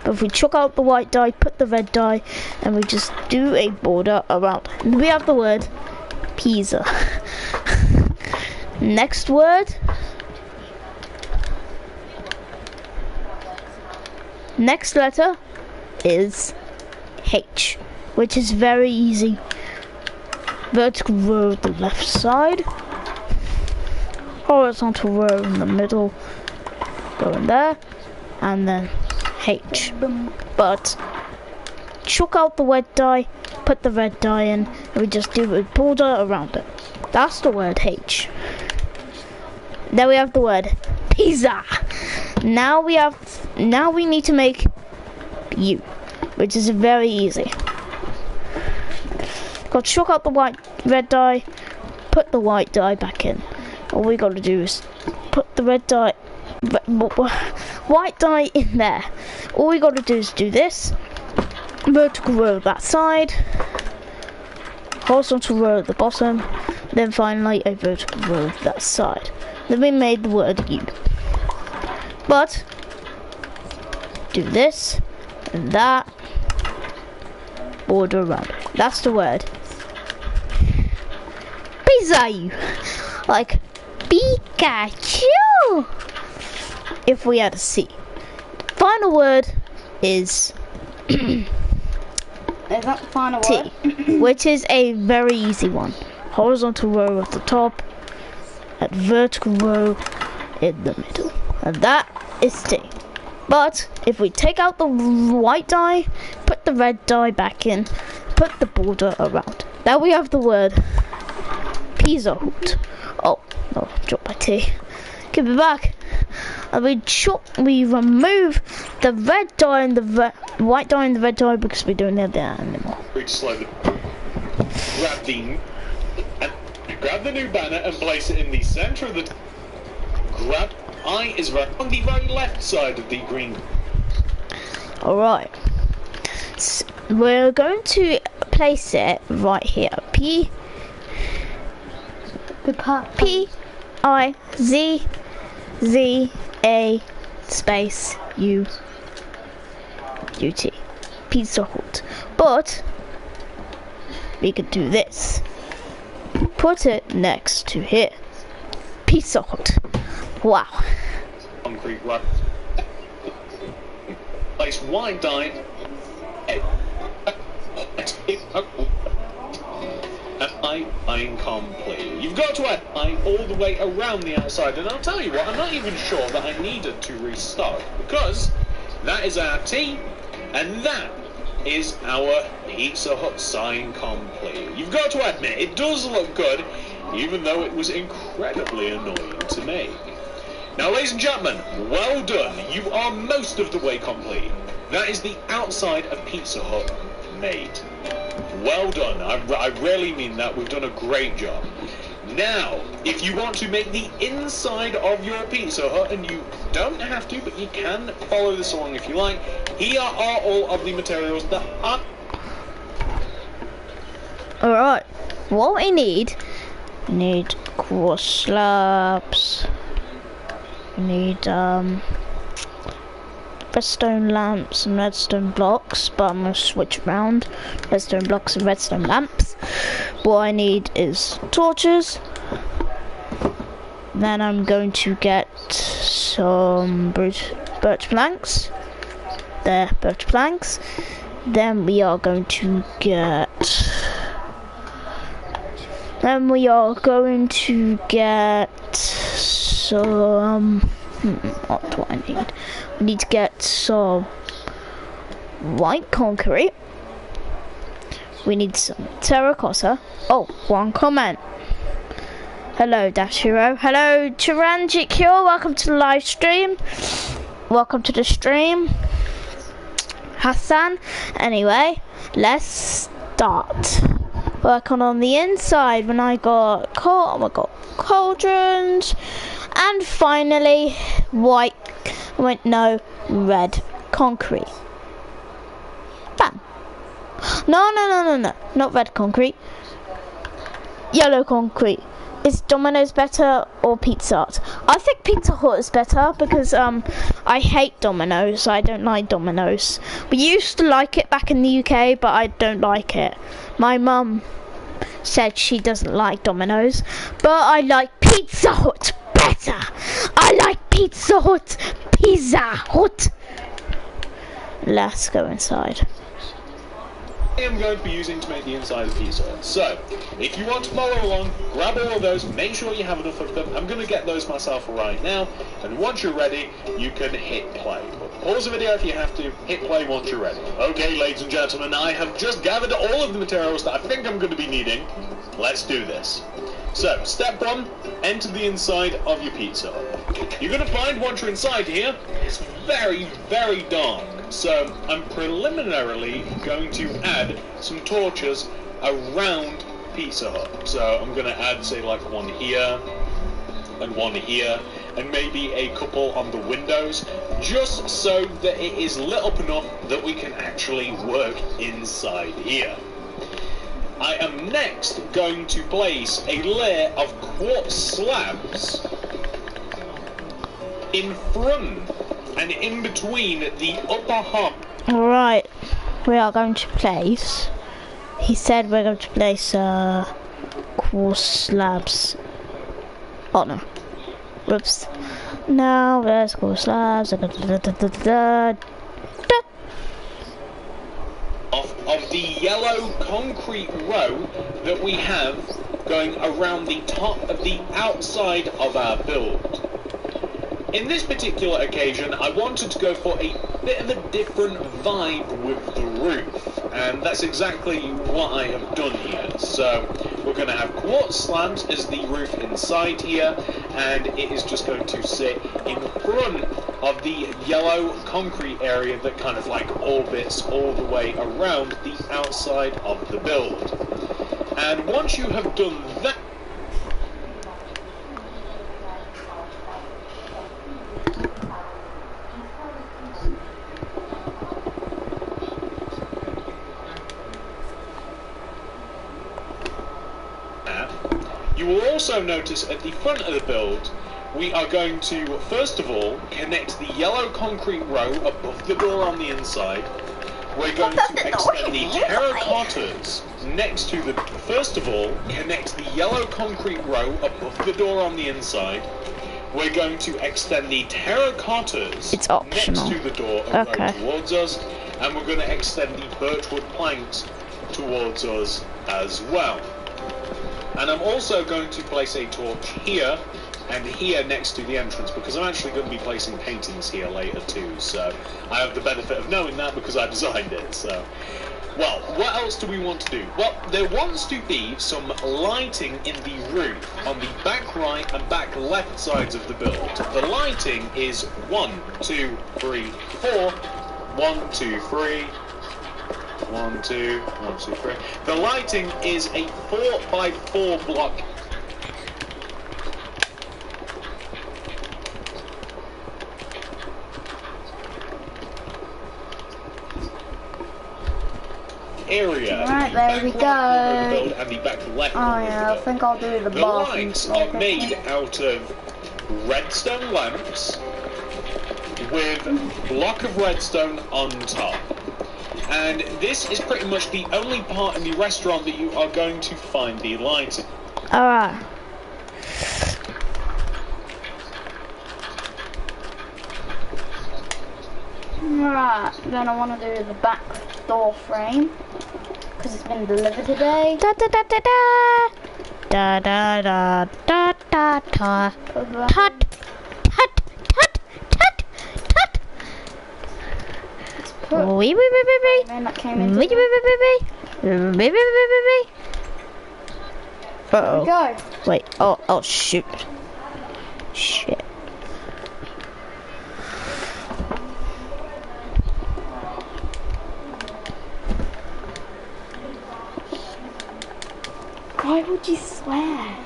But if we chuck out the white die, put the red die, and we just do a border around it. We have the word pizza. Next word. Next letter is H, which is very easy. Vertical row on the left side, horizontal row in the middle, go in there, and then H. But chuck out the red die, put the red die in, and we just do a border around it. That's the word H. Then we have the word pizza. Now we need to make U, which is very easy. Got to chuck out the red die, put the white die back in. All we got to do is put the white die in there. All we got to do is do this. Vertical row that side, horizontal row at the bottom, then finally a vertical row that side. Then we made the word U. But do this and that, border around it. That's the word Pizza. Like Pikachu if we had a C. The final word is Is that the final T, word? which is a very easy one. Horizontal row at the top, and vertical row in the middle, and that is T. But if we take out the white die, put the red die back in, put the border around, then we have the word Pizza Hut. Oh, no, drop my T. Give it back. And we remove the red die and the white die and the red die because we don't have that anymore. Grab the new banner and place it in the center of the. Grab I is right on the very left side of the green. Alright. So we're going to place it right here. P I Z Z A space U U T. Pizza Hut. But we could do this. Put it next to here. Pizza Hut. Wow. Concrete run. Place white die. I'm complete. You've got to add I all the way around the outside, and I'll tell you what, I'm not even sure that I needed to restart, because that is our T, and that is our Pizza Hut sign complete. You've got to admit, it does look good, even though it was incredibly annoying to make. Now, ladies and gentlemen, well done. You are most of the way complete. That is the outside of Pizza Hut made. Well done. I really mean that. We've done a great job. Now, if you want to make the inside of your Pizza Hut, and you don't have to, but you can follow this along if you like, here are all of the materials that are... Alright, what we need cross slabs, we need redstone lamps and redstone blocks, but I'm gonna switch around redstone blocks and redstone lamps. What I need is torches. Then I'm going to get some birch planks. There, birch planks. Then we are going to get some, what do I need? We need to get some white concrete. We need some terracotta. Oh, one comment. Hello, Dash Hero. Hello, Tyrangic Hero. Welcome to the live stream. Welcome to the stream, Hassan. Anyway, let's start working on the inside. When I got cauldrons, and finally red concrete. Bam. No, not red concrete. Yellow concrete. Is Domino's better or Pizza Hut? I think Pizza Hut is better because I hate Domino's. I don't like Domino's. We used to like it back in the UK, but I don't like it. My mum said she doesn't like Domino's, but I like Pizza Hut better. I like Pizza Hut. Pizza Hut. Let's go inside. I am going to be using to make the inside of the pizza. So, if you want to follow along, grab all of those, make sure you have enough of them. I'm going to get those myself right now, and once you're ready, you can hit play. Pause the video if you have to, hit play once you're ready. Okay, ladies and gentlemen, I have just gathered all of the materials that I think I'm going to be needing. Let's do this. So, step one, enter the inside of your pizza. You're going to find once you're inside here, it's very, very dark. So, I'm preliminarily going to add some torches around Pizza Hut. So, I'm going to add, say, like one here, and one here, and maybe a couple on the windows, just so that it is lit up enough that we can actually work inside here. I am next going to place a layer of quartz slabs in front and in between the upper half. Alright, we are going to place, he said we're going to place quartz slabs. Oh no, whoops. Now there's quartz slabs. Of the yellow concrete row that we have going around the top of the outside of our build. In this particular occasion, I wanted to go for a bit of a different vibe with the roof, and that's exactly what I have done here. So, we're going to have quartz slabs as the roof inside here, and it is just going to sit in front of the yellow concrete area that kind of like orbits all the way around the outside of the build. And once you have done that, you will also notice at the front of the build, we are going to, first of all, connect the yellow concrete row above the door on the inside. We're going to extend the terracottas next to the, first of all, connect the yellow concrete row above the door on the inside. We're going to extend the terracottas next to the door and row towards us. And we're going to extend the birchwood planks towards us as well. And I'm also going to place a torch here and here next to the entrance, because I'm actually going to be placing paintings here later too, so I have the benefit of knowing that because I designed it. So, well, what else do we want to do? Well, there wants to be some lighting in the roof on the back right and back left sides of the build. The lighting is 1, 2, 3, 4. 1, 2, 3. 1, 2, 1, 2, 3. The lighting is a 4x4 block area. Right, there we go. And the back left. Oh yeah, I think I'll do the lights are made out of redstone lamps with block of redstone on top. And this is pretty much the only part in the restaurant that you are going to find the lights in. Alright. Right, then I want to do the back door frame because it's been delivered today. Da da da da da da da da da da. Tut tut tut tut tut. Wee wee wee wee wee. And that came Wee into wee wee wee wee. Wee wee wee wee wee. Uh oh. go. Wait. Oh shoot. Shit. Why would you swear?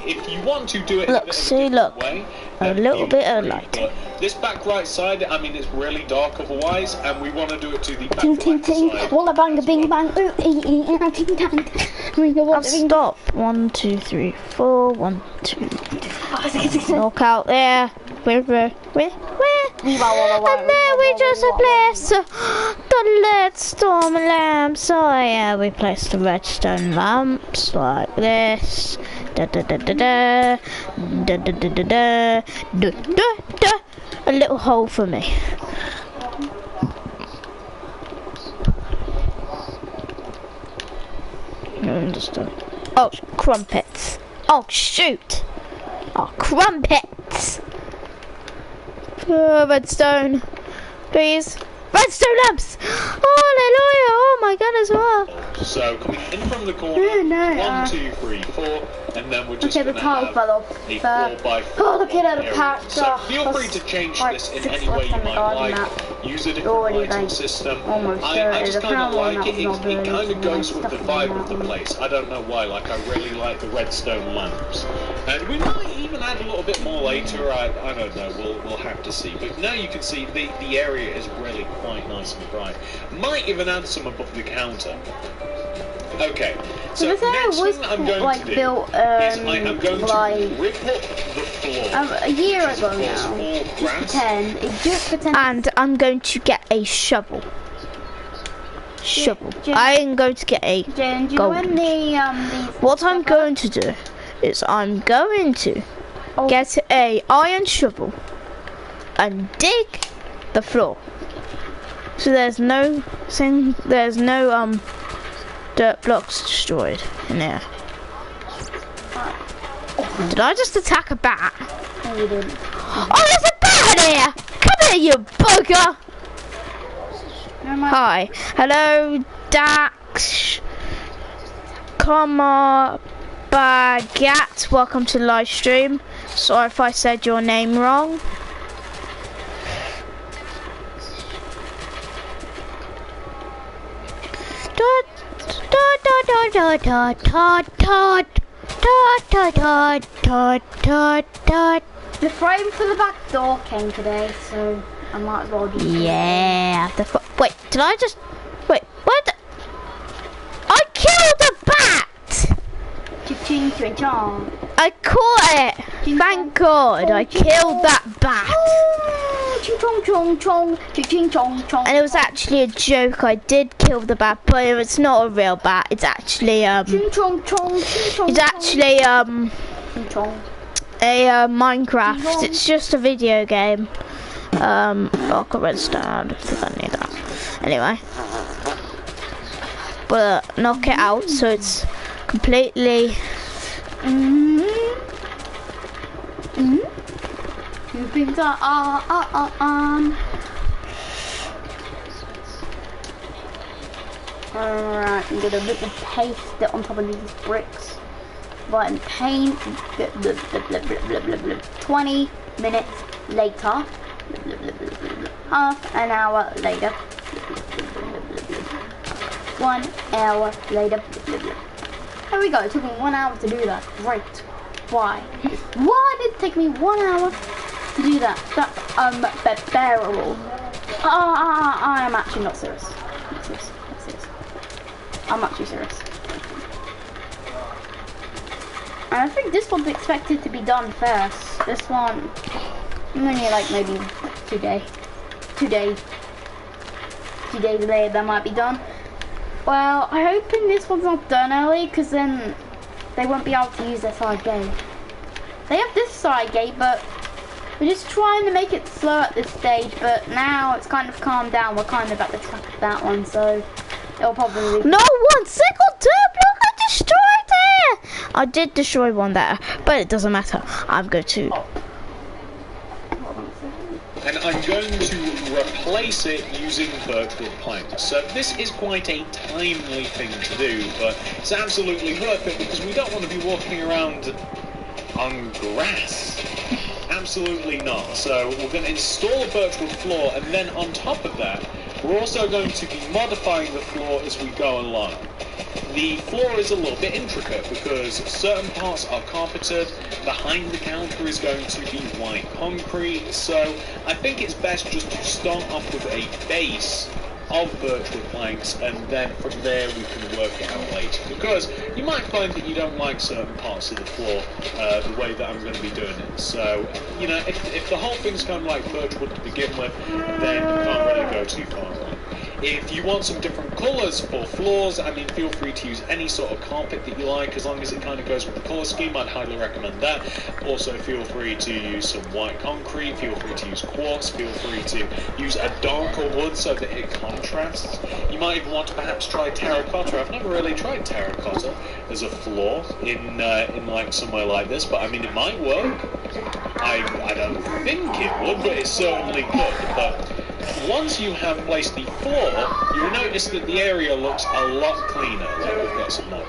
If you want to do it Look, in a see, different look. way, A then little feel bit of free. light. But this back right side, I mean, it's really dark otherwise, and we want to do it to the back Ting ting left ting, side. walla bang a bing bang, ooh ee ee, ah, ting tang. I'll stop. 1, 2, 3, 4. 1, 2. Knock out there. Where? And there we just placed the redstone lamps. Oh yeah, we placed the redstone lamps like this. Da da da da da da da da da da da da da. A little hole for me. No, understand. Oh, crumpets. Oh shoot. Oh, crumpets. Redstone, please. Redstone lamps! Hallelujah! Oh my god, as well. So coming in from the corner, No, no, 1, 2, 3, 4, and then we're just Okay, the gonna tile have fell off. a 4x4 Oh, look at that, area. pack. So Oh, feel free that's to change like this in 6 any way left you on the might garden like. Use a different Already, lighting like, system. almost I dirty. just The kind of brown one like it. that was not It dirty, kind so of goes I with the stuck it vibe in of the that one. place. I don't know why. Like I really like the redstone lamps, and we might even add a little bit more later. I don't know. We'll have to see. But now you can see the area is really quite nice and bright. Might even add some above the counter. Okay, so this area next was thing I'm going like to do built is I am going like to rip up the floor. a year which is, ago of course, now. all Just grass. pretend. Just pretend. And I'm going to get a shovel. Shovel. Jen- I am going to get a Jen, do you know gold. when these What I'm going to do is I'm going to Oh. get a iron shovel and dig the floor. So there's no dirt blocks destroyed in there. Did I just attack a bat? No, you didn't. Oh, there's a bat in here! Come here, you bugger! Never mind. Hi. Hello, Dax. Comma Bagat. Welcome to the live stream. Sorry if I said your name wrong. The frame for the back door came today, so I might as well do. Yeah. Wait, did I just... Wait, what? I killed a bat! Ching ching chong. I caught it! Thank God, I killed that bat. Ching chong chong chong. Ching chong chong. And it was actually a joke. I did kill the bat, but it's not a real bat. It's actually Ching chong chong. Ching chong. it's actually Ching chong. a Minecraft. It's just a video game. Oh, I've got redstone. I don't think I need that. Anyway, but knock it out so it's completely. Two things are Alright, I'm gonna little paste it on top of these bricks. Right, and paint. 20 minutes later. Half an hour later. 1 hour later. There we go. It took me 1 hour to do that. Great. Why? Why did it take me 1 hour to do that? That's unbearable. I am actually not serious. Not serious. Not serious. I'm actually serious. And I think this one's expected to be done first. This one, only like maybe 2 days. 2 days. 2 days later, that might be done. Well, I'm hoping this one's not done early, because then they won't be able to use their side gate. They have this side gate, but we're just trying to make it slow at this stage, but now it's kind of calmed down. We're kind of at the top of that one, so it'll probably be... No, 1 single tube, look, I destroyed it! I did destroy one there, but it doesn't matter. I'm going to... And I'm going to replace it using birchwood planks. So this is quite a timely thing to do, but it's absolutely worth it because we don't want to be walking around on grass. Absolutely not. So we're going to install a birchwood floor, and then on top of that, we're also going to be modifying the floor as we go along. The floor is a little bit intricate because certain parts are carpeted, behind the counter is going to be white concrete, so I think it's best just to start off with a base of birchwood planks, and then from there we can work it out later. Because you might find that you don't like certain parts of the floor the way that I'm going to be doing it. So, you know, if the whole thing's kind of like birchwood to begin with, then you can't really go too far wrong. If you want some different colours for floors, I mean, feel free to use any sort of carpet that you like, as long as it kind of goes with the colour scheme. I'd highly recommend that. Also, feel free to use some white concrete, feel free to use quartz, feel free to use a darker wood so that it contrasts. You might even want to perhaps try terracotta. I've never really tried terracotta as a floor in like somewhere like this, but I mean, it might work. I don't think it would, but it certainly could. But once you have placed the floor, you'll notice that the area looks a lot cleaner. Like we've got some more.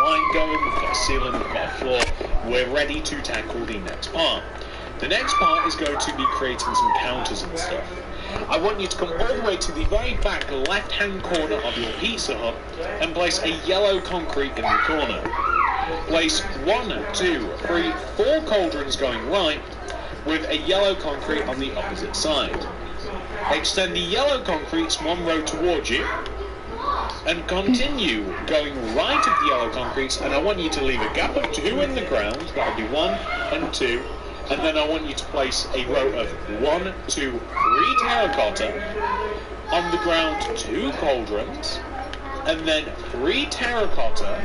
Line going, we've got a ceiling, we've got a floor. We're ready to tackle the next part. The next part is going to be creating some counters and stuff. I want you to come all the way to the very back left-hand corner of your Pizza Hut and place a yellow concrete in the corner. Place 1, 2, 3, 4 cauldrons going right with a yellow concrete on the opposite side. Extend the yellow concretes one row towards you and continue going right of the yellow concretes, and I want you to leave a gap of 2 in the ground. That'll be 1 and 2. And then I want you to place a row of 1, 2, 3 terracotta, on the ground 2 cauldrons, and then 3 terracotta,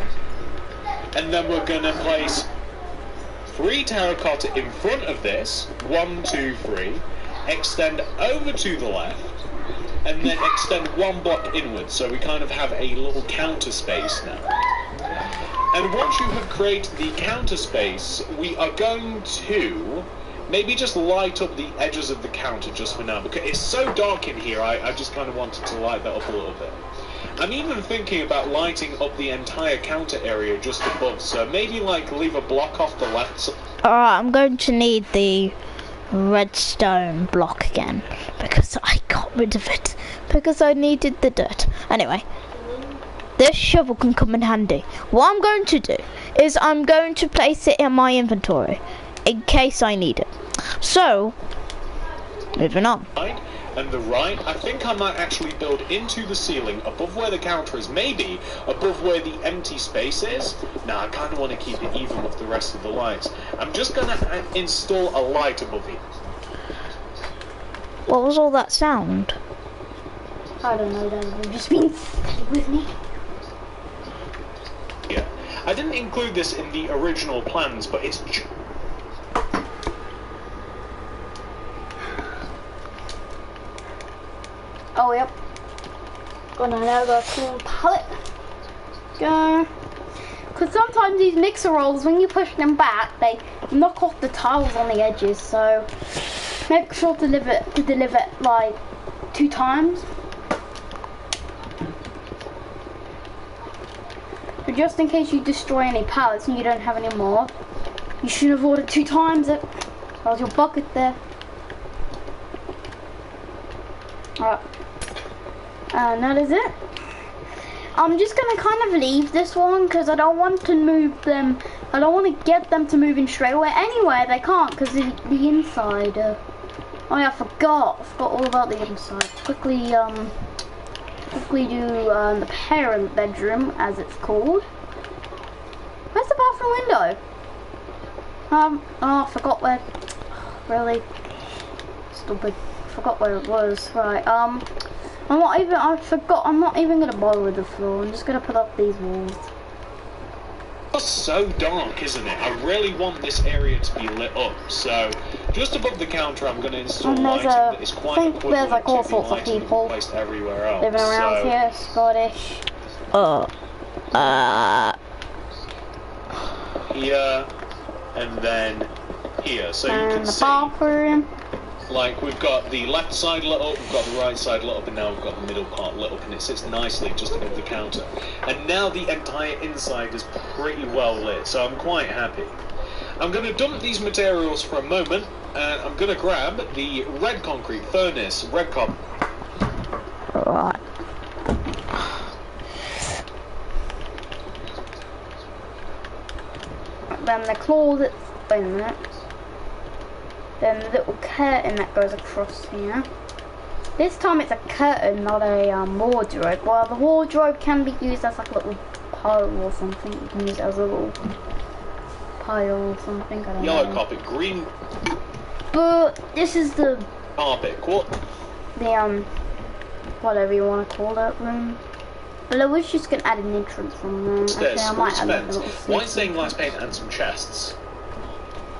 and then we're going to place 3 terracotta in front of this, 1, 2, 3, extend over to the left, and then extend 1 block inwards, so we kind of have a little counter space now. And once you have created the counter space, we are going to maybe just light up the edges of the counter just for now, because it's so dark in here, I just kind of wanted to light that up a little bit. I'm even thinking about lighting up the entire counter area just above, so maybe like leave a block off the left side. Alright, I'm going to need the redstone block again, because I got rid of it, because I needed the dirt. Anyway. This shovel can come in handy. What I'm going to do is I'm going to place it in my inventory in case I need it. So, moving on. And the right, I think I might actually build into the ceiling above where the counter is, maybe above where the empty space is. Now I kind of want to keep it even with the rest of the lights. I'm just going to install a light above it. What was all that sound? I don't know, that would just been with me. Yeah, I didn't include this in the original plans, but it's... Oh, yep. Gonna now go to the pallet. Go. Because sometimes these mixer rolls, when you push them back, they knock off the tiles on the edges, so make sure to deliver it like 2 times. But just in case you destroy any pallets and you don't have any more, you should have ordered 2 times it. How's your bucket there? Alright. And that is it. I'm just gonna kind of leave this one because I don't want to move them. I don't want to get them to move in straight away. Anyway, they can't because the inside. Oh yeah, I forgot all about the inside. Quickly do the parent bedroom, as it's called. Where's the bathroom window? Oh, I forgot where. Really stupid. Forgot where it was. Right. I forgot. I'm not even gonna bother with the floor. I'm just gonna put up these walls. It's so dark, isn't it? I really want this area to be lit up. So, just above the counter, I'm going to install lighting that is quite equivalent there's like all to the sorts of lighting people placed everywhere else. living around So, here. Scottish. here, and then here. So you And can the see, bathroom. like, we've got the left side lit up, we've got the right side lit up, and now we've got the middle part lit up, and it sits nicely just above the counter. And now the entire inside is pretty well lit, so I'm quite happy. I'm going to dump these materials for a moment, and I'm going to grab the red concrete furnace, red copper. Right. Then the closet. Wait a minute. Then the little curtain that goes across here. This time it's a curtain, not a wardrobe. Well, the wardrobe can be used as like a little pile or something. You can use it as a little pile or something. I don't Yellow know. carpet, green But this is the carpet, what? whatever you want to call that room. Well, I was just gonna add an entrance from there. Stairs, Actually, I might add like a fence, little white stained glass paint, and some chests.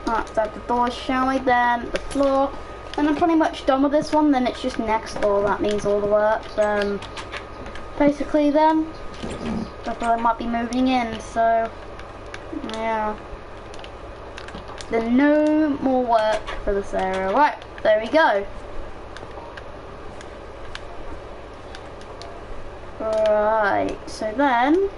Alright, so the door, shall we? Then the floor. Then I'm pretty much done with this one. Then it's just next door. That means all the work. Then basically, then I thought I might be moving in. So yeah. Then no more work for this area. Right, there we go. Right, so then.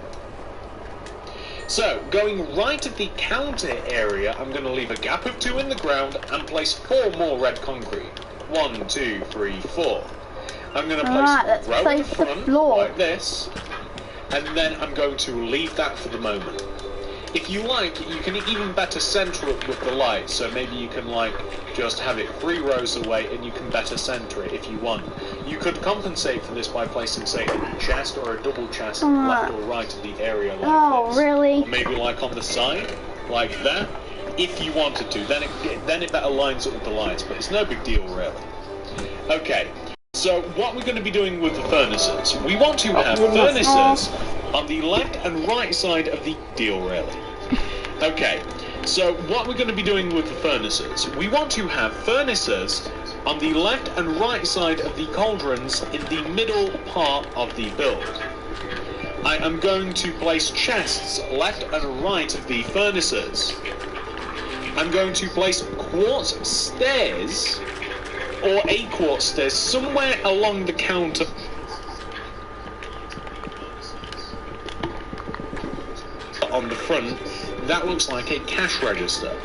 So, going right at the counter area, I'm going to leave a gap of 2 in the ground and place 4 more red concrete. 1, 2, 3, 4. I'm going to place Alright, a let's row place at the the front, floor. like this, and then I'm going to leave that for the moment. If you like, you can even better center it with the light, so maybe you can like just have it 3 rows away and you can better center it if you want. You could compensate for this by placing, say, a chest or a double chest left or right of the area like this. Really? Or maybe like on the side, like that, if you wanted to. Then it better lines up with the lights, but it's no big deal really. Okay, so what we're going to be doing with the furnaces, we want to have furnaces on the left and right side of the deal really. Okay, so what we're going to be doing with the furnaces, we want to have furnaces on the left and right side of the cauldrons in the middle part of the build. I am going to place chests left and right of the furnaces. I'm going to place quartz stairs, or a quartz stairs, somewhere along the counter. On the front, that looks like a cash register.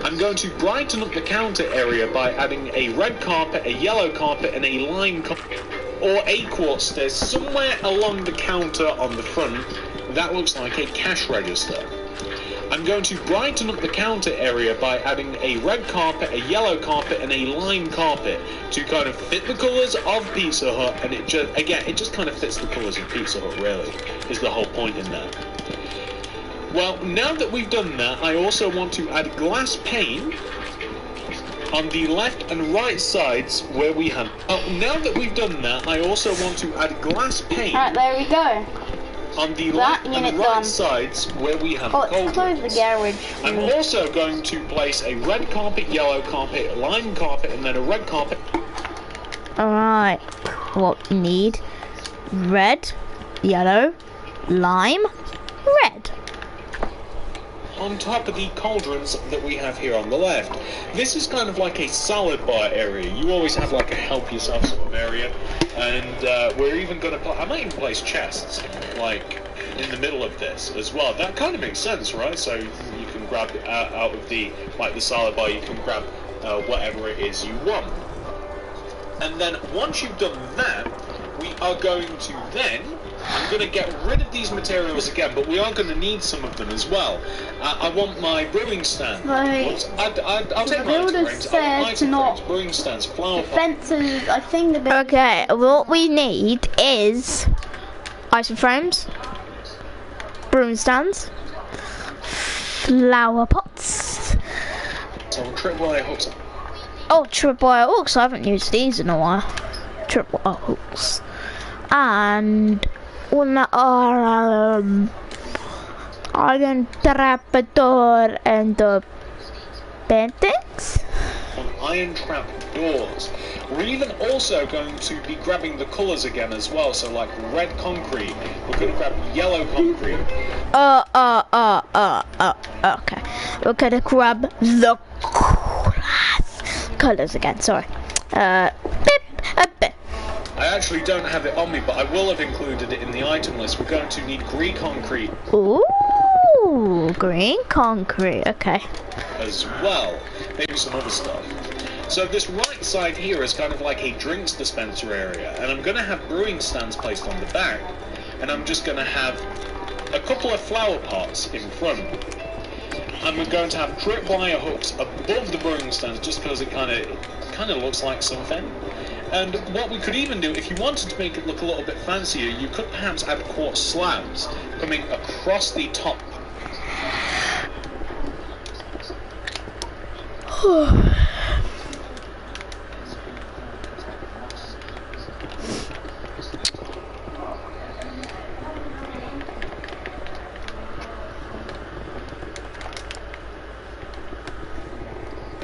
I'm going to brighten up the counter area by adding a red carpet, a yellow carpet, and a lime carpet, or a quartz stairs somewhere along the counter on the front. That looks like a cash register. I'm going to brighten up the counter area by adding a red carpet, a yellow carpet, and a lime carpet to kind of fit the colours of Pizza Hut, and it just kind of fits the colours of Pizza Hut, really, is the whole point in that. Well, now that we've done that, I also want to add glass pane on the left and right sides where we have. Now that we've done that, I also want to add glass pane Alright, there we go. on the That left unit and right done. sides where we have Oh, let's close cauldrons. the garage. I'm also going to place a red carpet, yellow carpet, lime carpet, and then a red carpet. Alright. What we need? Red, yellow, lime, red. On top of the cauldrons that we have here on the left. This is kind of like a salad bar area. You always have like a help yourself sort of area, and we're even going to I might even place chests like in the middle of this as well. That kind of makes sense, right? So you can grab it out of the the salad bar. You can grab whatever it is you want, and then once you've done that, we are going to then I'm going to get rid of these materials again, but we are going to need some of them as well. I want my brewing stand. Right. I'll take my builder item frames. said I want to item not- frames, brewing stands, flower pots. Fences, I think the builder Okay, what we need is item frames, broom stands, flower pots. So tripwire hooks. Oh, tripwire hooks. I haven't used these in a while. Tripwire hooks. And iron trapdoor and the paintings. On iron trap doors. We're even also going to be grabbing the colours again as well. So like red concrete. We're going to grab yellow concrete. Okay. We're gonna grab the colours again. Sorry. Bip. I actually don't have it on me, but I will have included it in the item list. We're going to need green concrete Ooh, green concrete. Okay. as well. Maybe some other stuff. So this right side here is kind of like a drinks dispenser area, and I'm going to have brewing stands placed on the back, and I'm just going to have a couple of flower pots in front. I'm going to have tripwire hooks above the brewing stands just because it kind of looks like something. And what we could even do, if you wanted to make it look a little bit fancier, you could perhaps add quartz slabs coming across the top.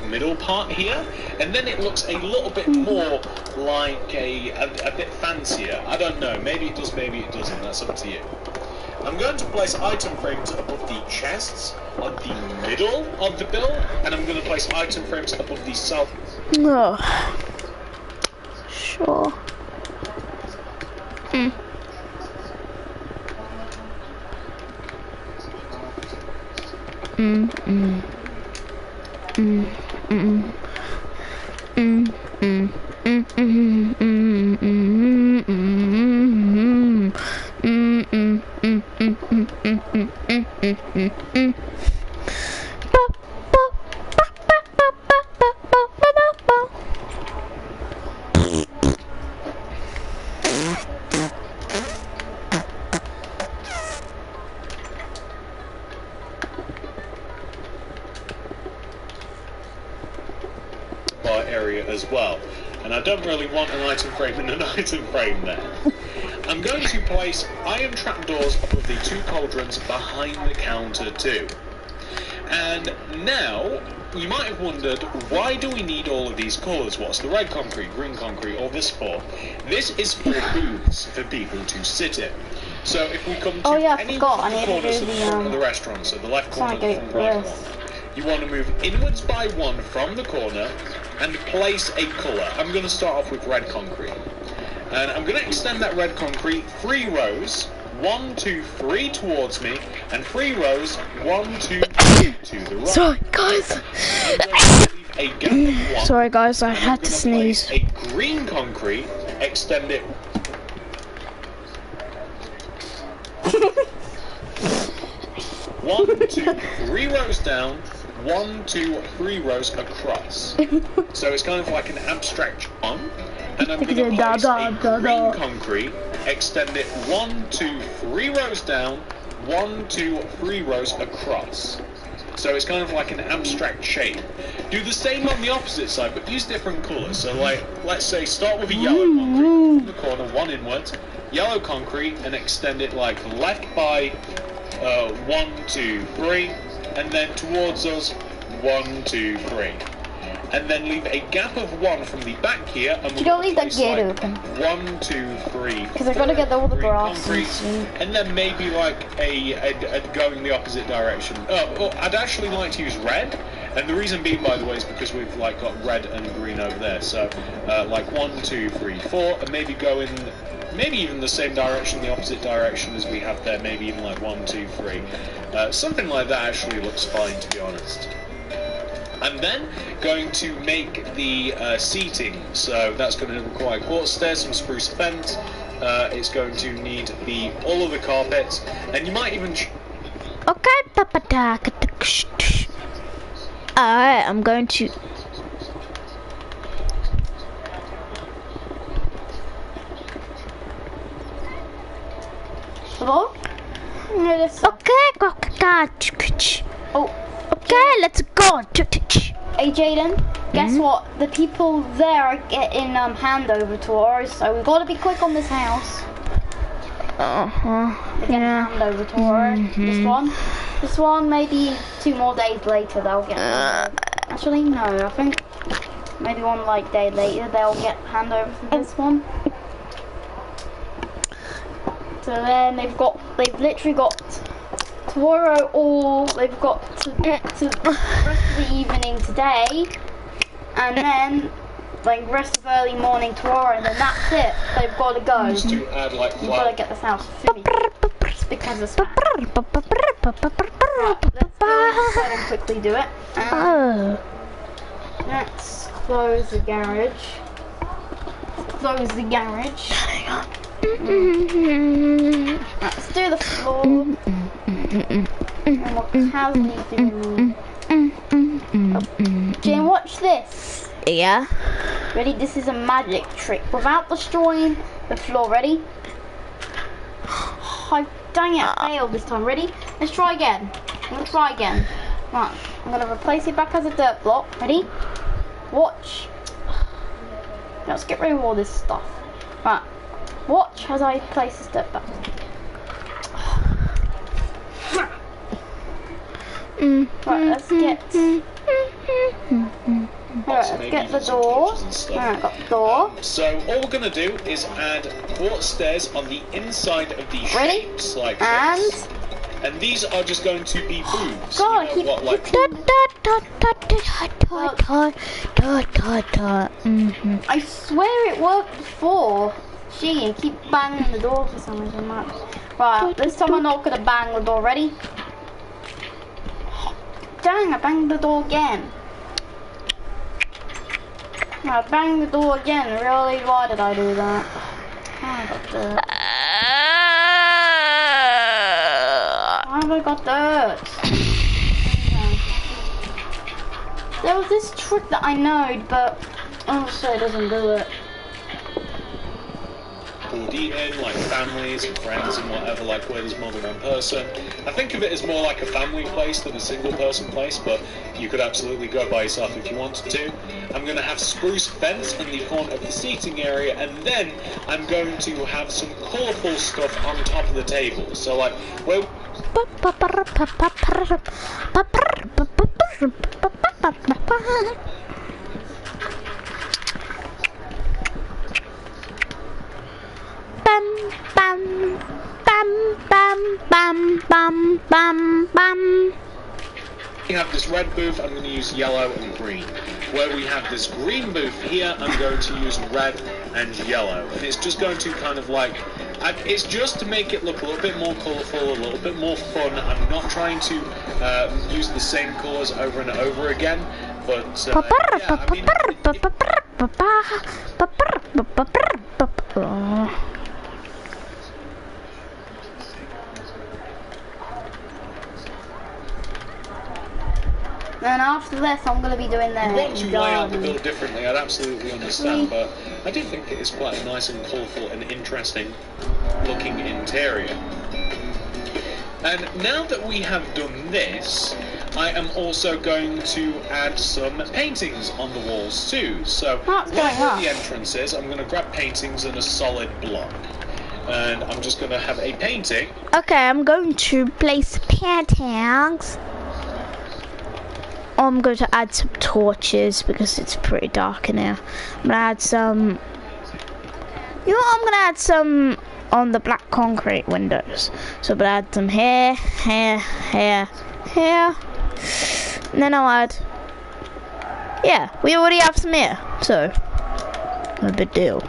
Middle part here, and then it looks a little bit more like a bit fancier. I don't know, maybe it does, maybe it doesn't, that's up to you. I'm going to place item frames above the chests on the middle of the build, and I'm going to place item frames above the south. Oh. Sure. Area as well, and I don't really want an item frame and an item frame there. I'm going to place iron trapdoors above the two cauldrons behind the counter too. And now, you might have wondered, why do we need all of these colours? What's the red concrete, green concrete, all this for? This is for booths for people to sit in. So if we come to any of the corners of the front of the restaurant, so the left corner, the front right corner, you want to move inwards by one from the corner and place a colour. I'm going to start off with red concrete. And I'm going to extend that red concrete 3 rows, 1, 2, 3 towards me, and 3 rows, 1, 2, 3 to the right. Sorry, guys. I'm going to leave a gap of 1. Sorry, guys. I And I'm had to gonna sneeze. place a green concrete, extend it. 1, 2, 3 rows down, 1, 2, 3 rows across. So it's kind of like an abstract one. And I'm going to place a green concrete, extend it 1, 2, 3 rows down, 1, 2, 3 rows across. So it's kind of like an abstract shape. Do the same on the opposite side, but use different colours. So like, let's say start with a yellow concrete from the corner, 1 inwards, yellow concrete, and extend it like left by 1, 2, 3, and then towards us 1, 2, 3. And then leave a gap of 1 from the back here, and You don't leave that gate like open. 1, 2, 3. Because I gotta get all the green grass concrete, and and then maybe like a going the opposite direction. Well, I'd actually like to use red, and the reason being, by the way, is because we've like got red and green over there. So like 1, 2, 3, 4, and maybe go in, maybe even the same direction, the opposite direction as we have there. Maybe even like 1, 2, 3. Something like that actually looks fine, to be honest. I'm then going to make the seating, so that's going to require quartz stairs, some spruce fence, It's going to need all of the carpets, and you might even. Okay, alright, I'm going to. Hello? Okay, let's go. Hey Jaden, guess what? The people there are getting handover tours, so we've got to be quick on this house. They're getting handover tour. This one, maybe 2 more days later they'll get. Actually, no, I think maybe one day later they'll get handover for this one. So then they've literally got tomorrow, or they've got to the rest of the evening today, and then rest of early morning tomorrow, and then that's it. They've got to go. Just to add We've got to get this house finished because of spam. Right, let's go inside and quickly do it. Let's close the garage. Close the garage. Let's do the floor. And what has me doing? Jane, watch this. Yeah. Ready? This is a magic trick without destroying the floor. Ready? Oh, dang it, I failed this time. Ready? Let's try again. I'm gonna try again. Right, I'm gonna replace it back as a dirt block. Ready? Watch. Let's get rid of all this stuff. Right. Watch as I place this dirt back. Right, let's get. Alright, let's get the door. Alright, got the door. So all we're gonna do is add 4 stairs on the inside of these Ready? shapes like And this. And these are just going to be booths. God, You know, what, I swear it worked before. Gee, and keep banging the door for some reason. Right, this time I'm not gonna bang the door. Ready? Dang, I banged the door again. I banged the door again. Really? Why did I do that? Oh, I got dirt. Why have I got dirt? There was this trick that I know, but honestly it doesn't do it. Called eating, like families and friends and whatever, like where there's more than one person. I think of it as more like a family place than a single person place, but you could absolutely go by yourself if you wanted to. I'm going to have spruce fence in the corner of the seating area, and then I'm going to have some colourful stuff on top of the table. So like, well, we have this red booth, I'm going to use yellow and green. Where we have this green booth here, I'm going to use red and yellow. And it's just going to kind of like, it's just to make it look a little bit more colourful, a little bit more fun. I'm not trying to use the same colours over and over again, but yeah, I mean, Then after this, I'm going to be doing the want to lay out the garden. build differently, I'd absolutely understand, but I do think it is quite a nice and colourful and interesting looking interior. And now that we have done this, I am also going to add some paintings on the walls too. So What's going where on? the entrance is, I'm going to grab paintings in a solid block. And I'm just going to have a painting. Okay, I'm going to place paintings. I'm going to add some torches because it's pretty dark in here. I'm going to add some... You know what? I'm going to add some on the black concrete windows. So I'm going to add them here, here, here, here. And then I'll add... Yeah, we already have some here. So, no big deal.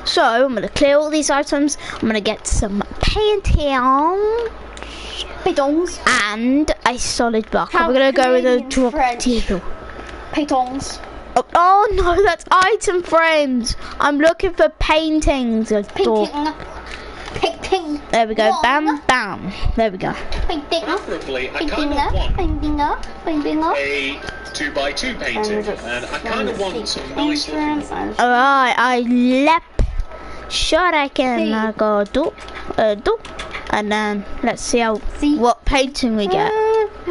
So, I'm going to clear all these items. I'm going to get some painting. Pétons. And a solid block. How We're going to go with a Canadian drop French. table. Pétons. Oh no, that's item frames. I'm looking for paintings. Painting. There we go. Bam, bam. There we go. Painting. Preferably, I kind of want Painting. a 2x2 painting, and I kind of want some nice looking. Alright, I lep. Sure, I can go do, and then let's see what painting we get.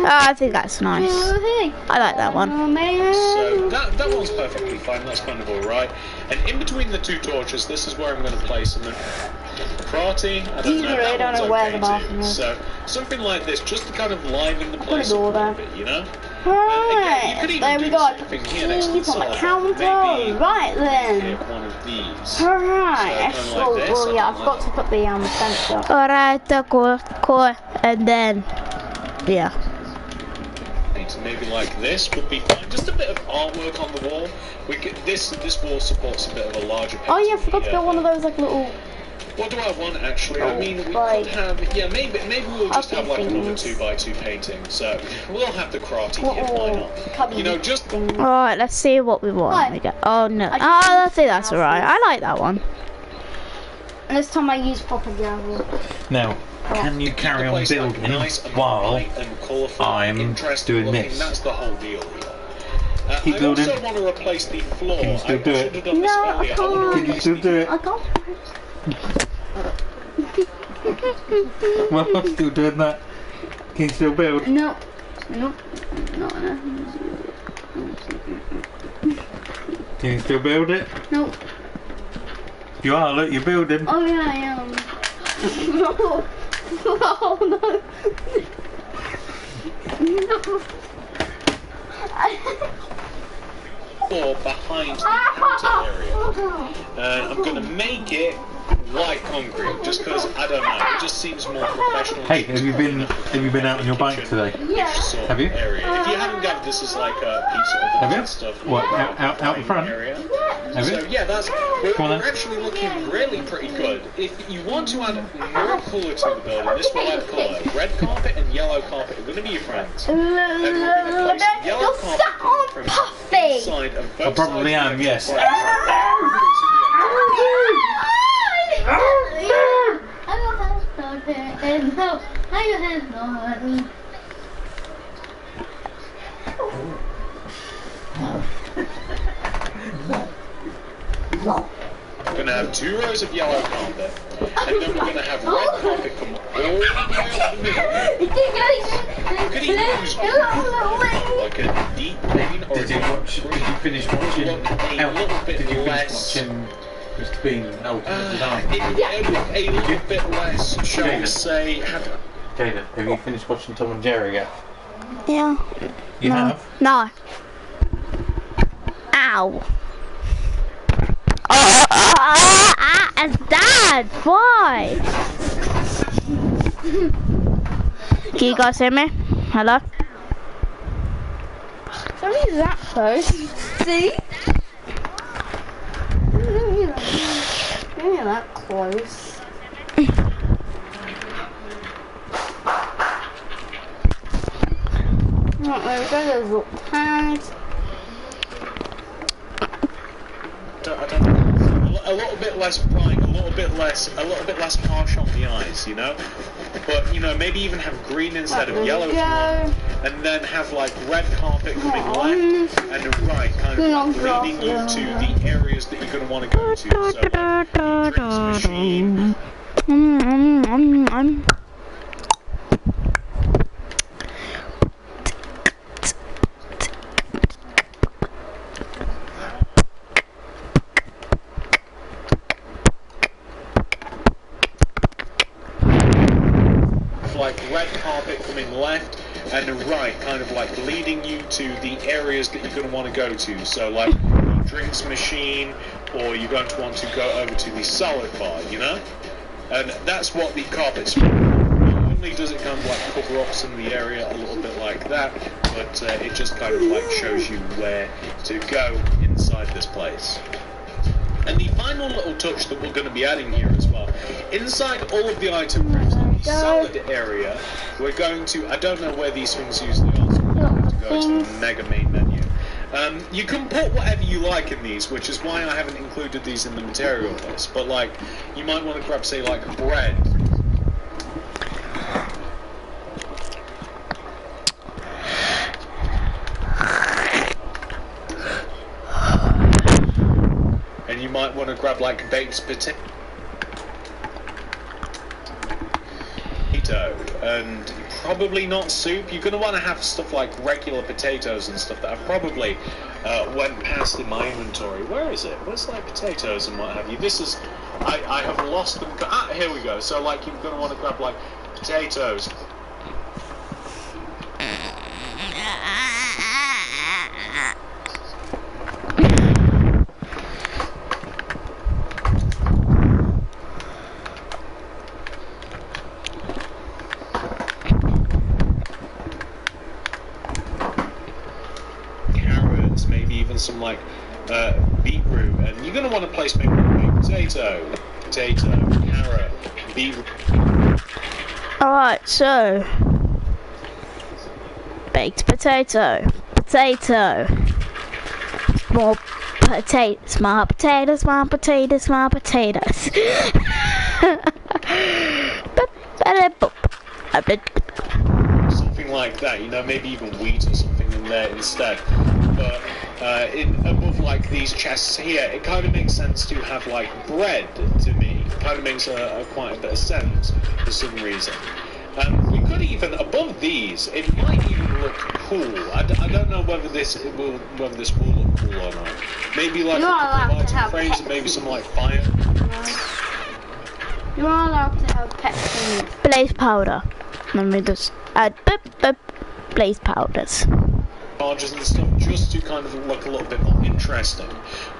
Oh, I think that's nice. I like that one. So that one's perfectly fine. That's kind of all right. And in between the two torches, this is where I'm going to place them. Karate, I don't know. That one's okay too. So something like this, just to kind of liven the place up a little bit, you know. Alright, there we go. Keys on the counter. Right then. One of these. Alright, So kind of like this, yeah, I something forgot to put the sensor. Alright, cool. And then, yeah. So maybe like this would be fine. Just a bit of artwork on the wall. We could, this wall supports a bit of a larger painting. Oh yeah, I forgot to get one of those like little. What do I want actually? I mean, we could have, maybe we'll just have like another 2x2 painting. So we'll have the karate here. Why not? You know, just. Alright, let's see what we want. We get. Oh no. I think that's alright. I like that one. And this time I use proper gravel. Now, can you carry on building while I'm doing this? That's the whole deal here. Keep building. I also want to replace the floor. Can you still do it? No, I can't. Can you still do it? I can't. Well, I'm still doing that. Can you still build? No. No. Can you still build it? No. You are, look, you're building. Oh yeah, I am. No. Oh no. No. Or behind the counter area. And I'm going to make it white concrete, just because, I don't know, it just seems more professional. Hey, have you been out on your bike today? Have you? Area. If you haven't gathered, this is like a piece of Have you? stuff. What, out in front? Area. Have So you? yeah, we're actually looking really pretty good. If you want to add more colour to the building, this will add colour. Red carpet and yellow carpet are going to be your friends. And we're going to place yellow carpet from inside of both I probably sides am, of the yes. We're going to have 2 rows of yellow carpet, and then we're going to have red carpet come all the way up the middle. You could even use like a deep green or Did you finish watching? a little bit less. Mr. Bean Ultimate Design? A little bit less, shall we say. Jada, have you finished watching Tom and Jerry yet? Yeah. You have? No. Ow. Dad, why? Can you guys hear me? Hello? Somebody's that close. See? You're that close. Right, there we go, those little pads. A little bit less bright, a little bit less harsh on the eyes, you know. But you know, maybe even have green instead of yellow, if you want, and then have like red carpet coming left and right, kind of like leading you to the areas that you're going to want to go to. So like the drinks machine. Like red carpet coming left and right, kind of like leading you to the areas that you're going to want to go to. So like the drinks machine, or you're going to want to go over to the salad bar, you know? And that's what the carpet's for. Not only does it kind of like cover up some of the area a little bit like that, but it just kind of like shows you where to go inside this place. And the final little touch that we're going to be adding here as well, inside all of the item rooms in the salad area, we're going to, I don't know where these things usually are, so we're going to go to the mega main menu. You can put whatever you like in these, which is why I haven't included these in the material list. But like, you might want to grab, say, like bread. And you might want to grab like baked potato. And probably not soup. You're going to want to have stuff like regular potatoes and stuff that I probably went past in my inventory. Where is it? Where's like potatoes and what have you? This is, I have lost them. Ah, here we go. So like you're going to want to grab like potatoes. Some like beetroot, and you're going to want to place maybe potato, carrot, beetroot. Alright, so baked potato, small potatoes, something like that, you know, maybe even wheat or something in there instead. But above like these chests here, it kind of makes sense to have like bread to me. It kind of makes quite a bit of sense for some reason. We could even, above these, it might even look cool. I don't know whether this will look cool or not. Maybe like a couple of lighting frames and maybe some like fire. You're not allowed to have pets in it. Blaze powder. Let me just add blaze powders. Charges and stuff, just to kind of look a little bit more interesting.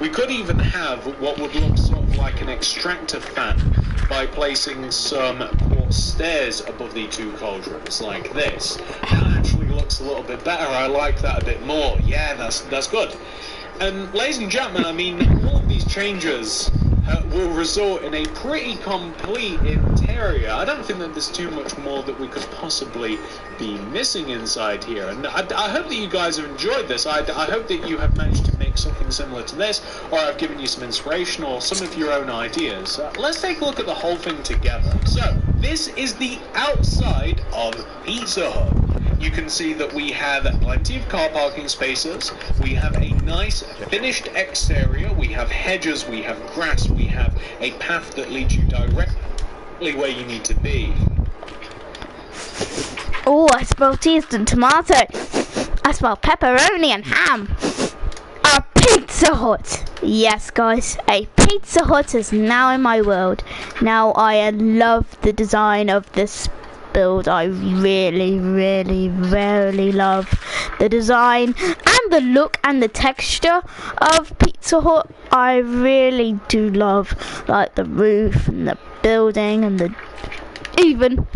We could even have what would look sort of like an extractor fan by placing some quartz stairs above the two cauldrons like this. That actually looks a little bit better. I like that a bit more. Yeah, that's good. And ladies and gentlemen, I mean, all of these changes will result in a pretty complete interior. I don't think that there's too much more that we could possibly be missing inside here, and I hope that you guys have enjoyed this. I hope that you have managed to make something similar to this, or I've given you some inspiration or some of your own ideas. Let's take a look at the whole thing together. So, this is the outside of Pizza Hut. You can see that we have plenty of car parking spaces, we have a nice finished exterior, we have hedges, we have grass, we have a path that leads you directly where you need to be. Oh, I smell cheese and tomato. I smell pepperoni and ham. A Pizza Hut. Yes, guys, a Pizza Hut is now in my world. Now I love the design of this build. I really love the design and the look and the texture of Pizza Hut. I really do love like the roof and the building and the even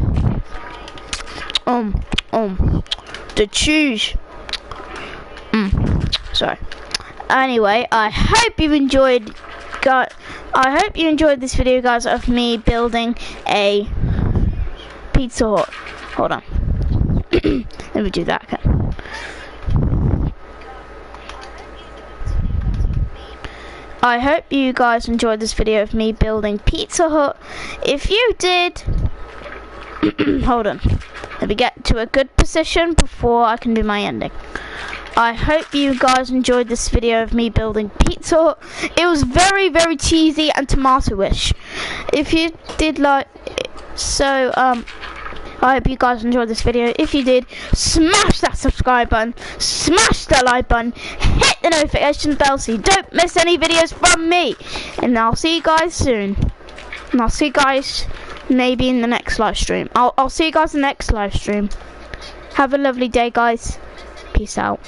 the cheese. Sorry. Anyway, I hope you enjoyed this video, guys, of me building a Pizza Hut. Hold on. Let me do that again. I hope you guys enjoyed this video of me building Pizza Hut. If you did, hold on. Let me get to a good position before I can do my ending. I hope you guys enjoyed this video of me building Pizza Hut. It was very cheesy and tomato-ish. If you did like it, so I hope you guys enjoyed this video. If you did, smash that subscribe button, smash that like button, hit the notification bell so you don't miss any videos from me. And I'll see you guys soon. And I'll see you guys maybe in the next live stream. I'll see you guys in the next live stream. Have a lovely day, guys. Peace out.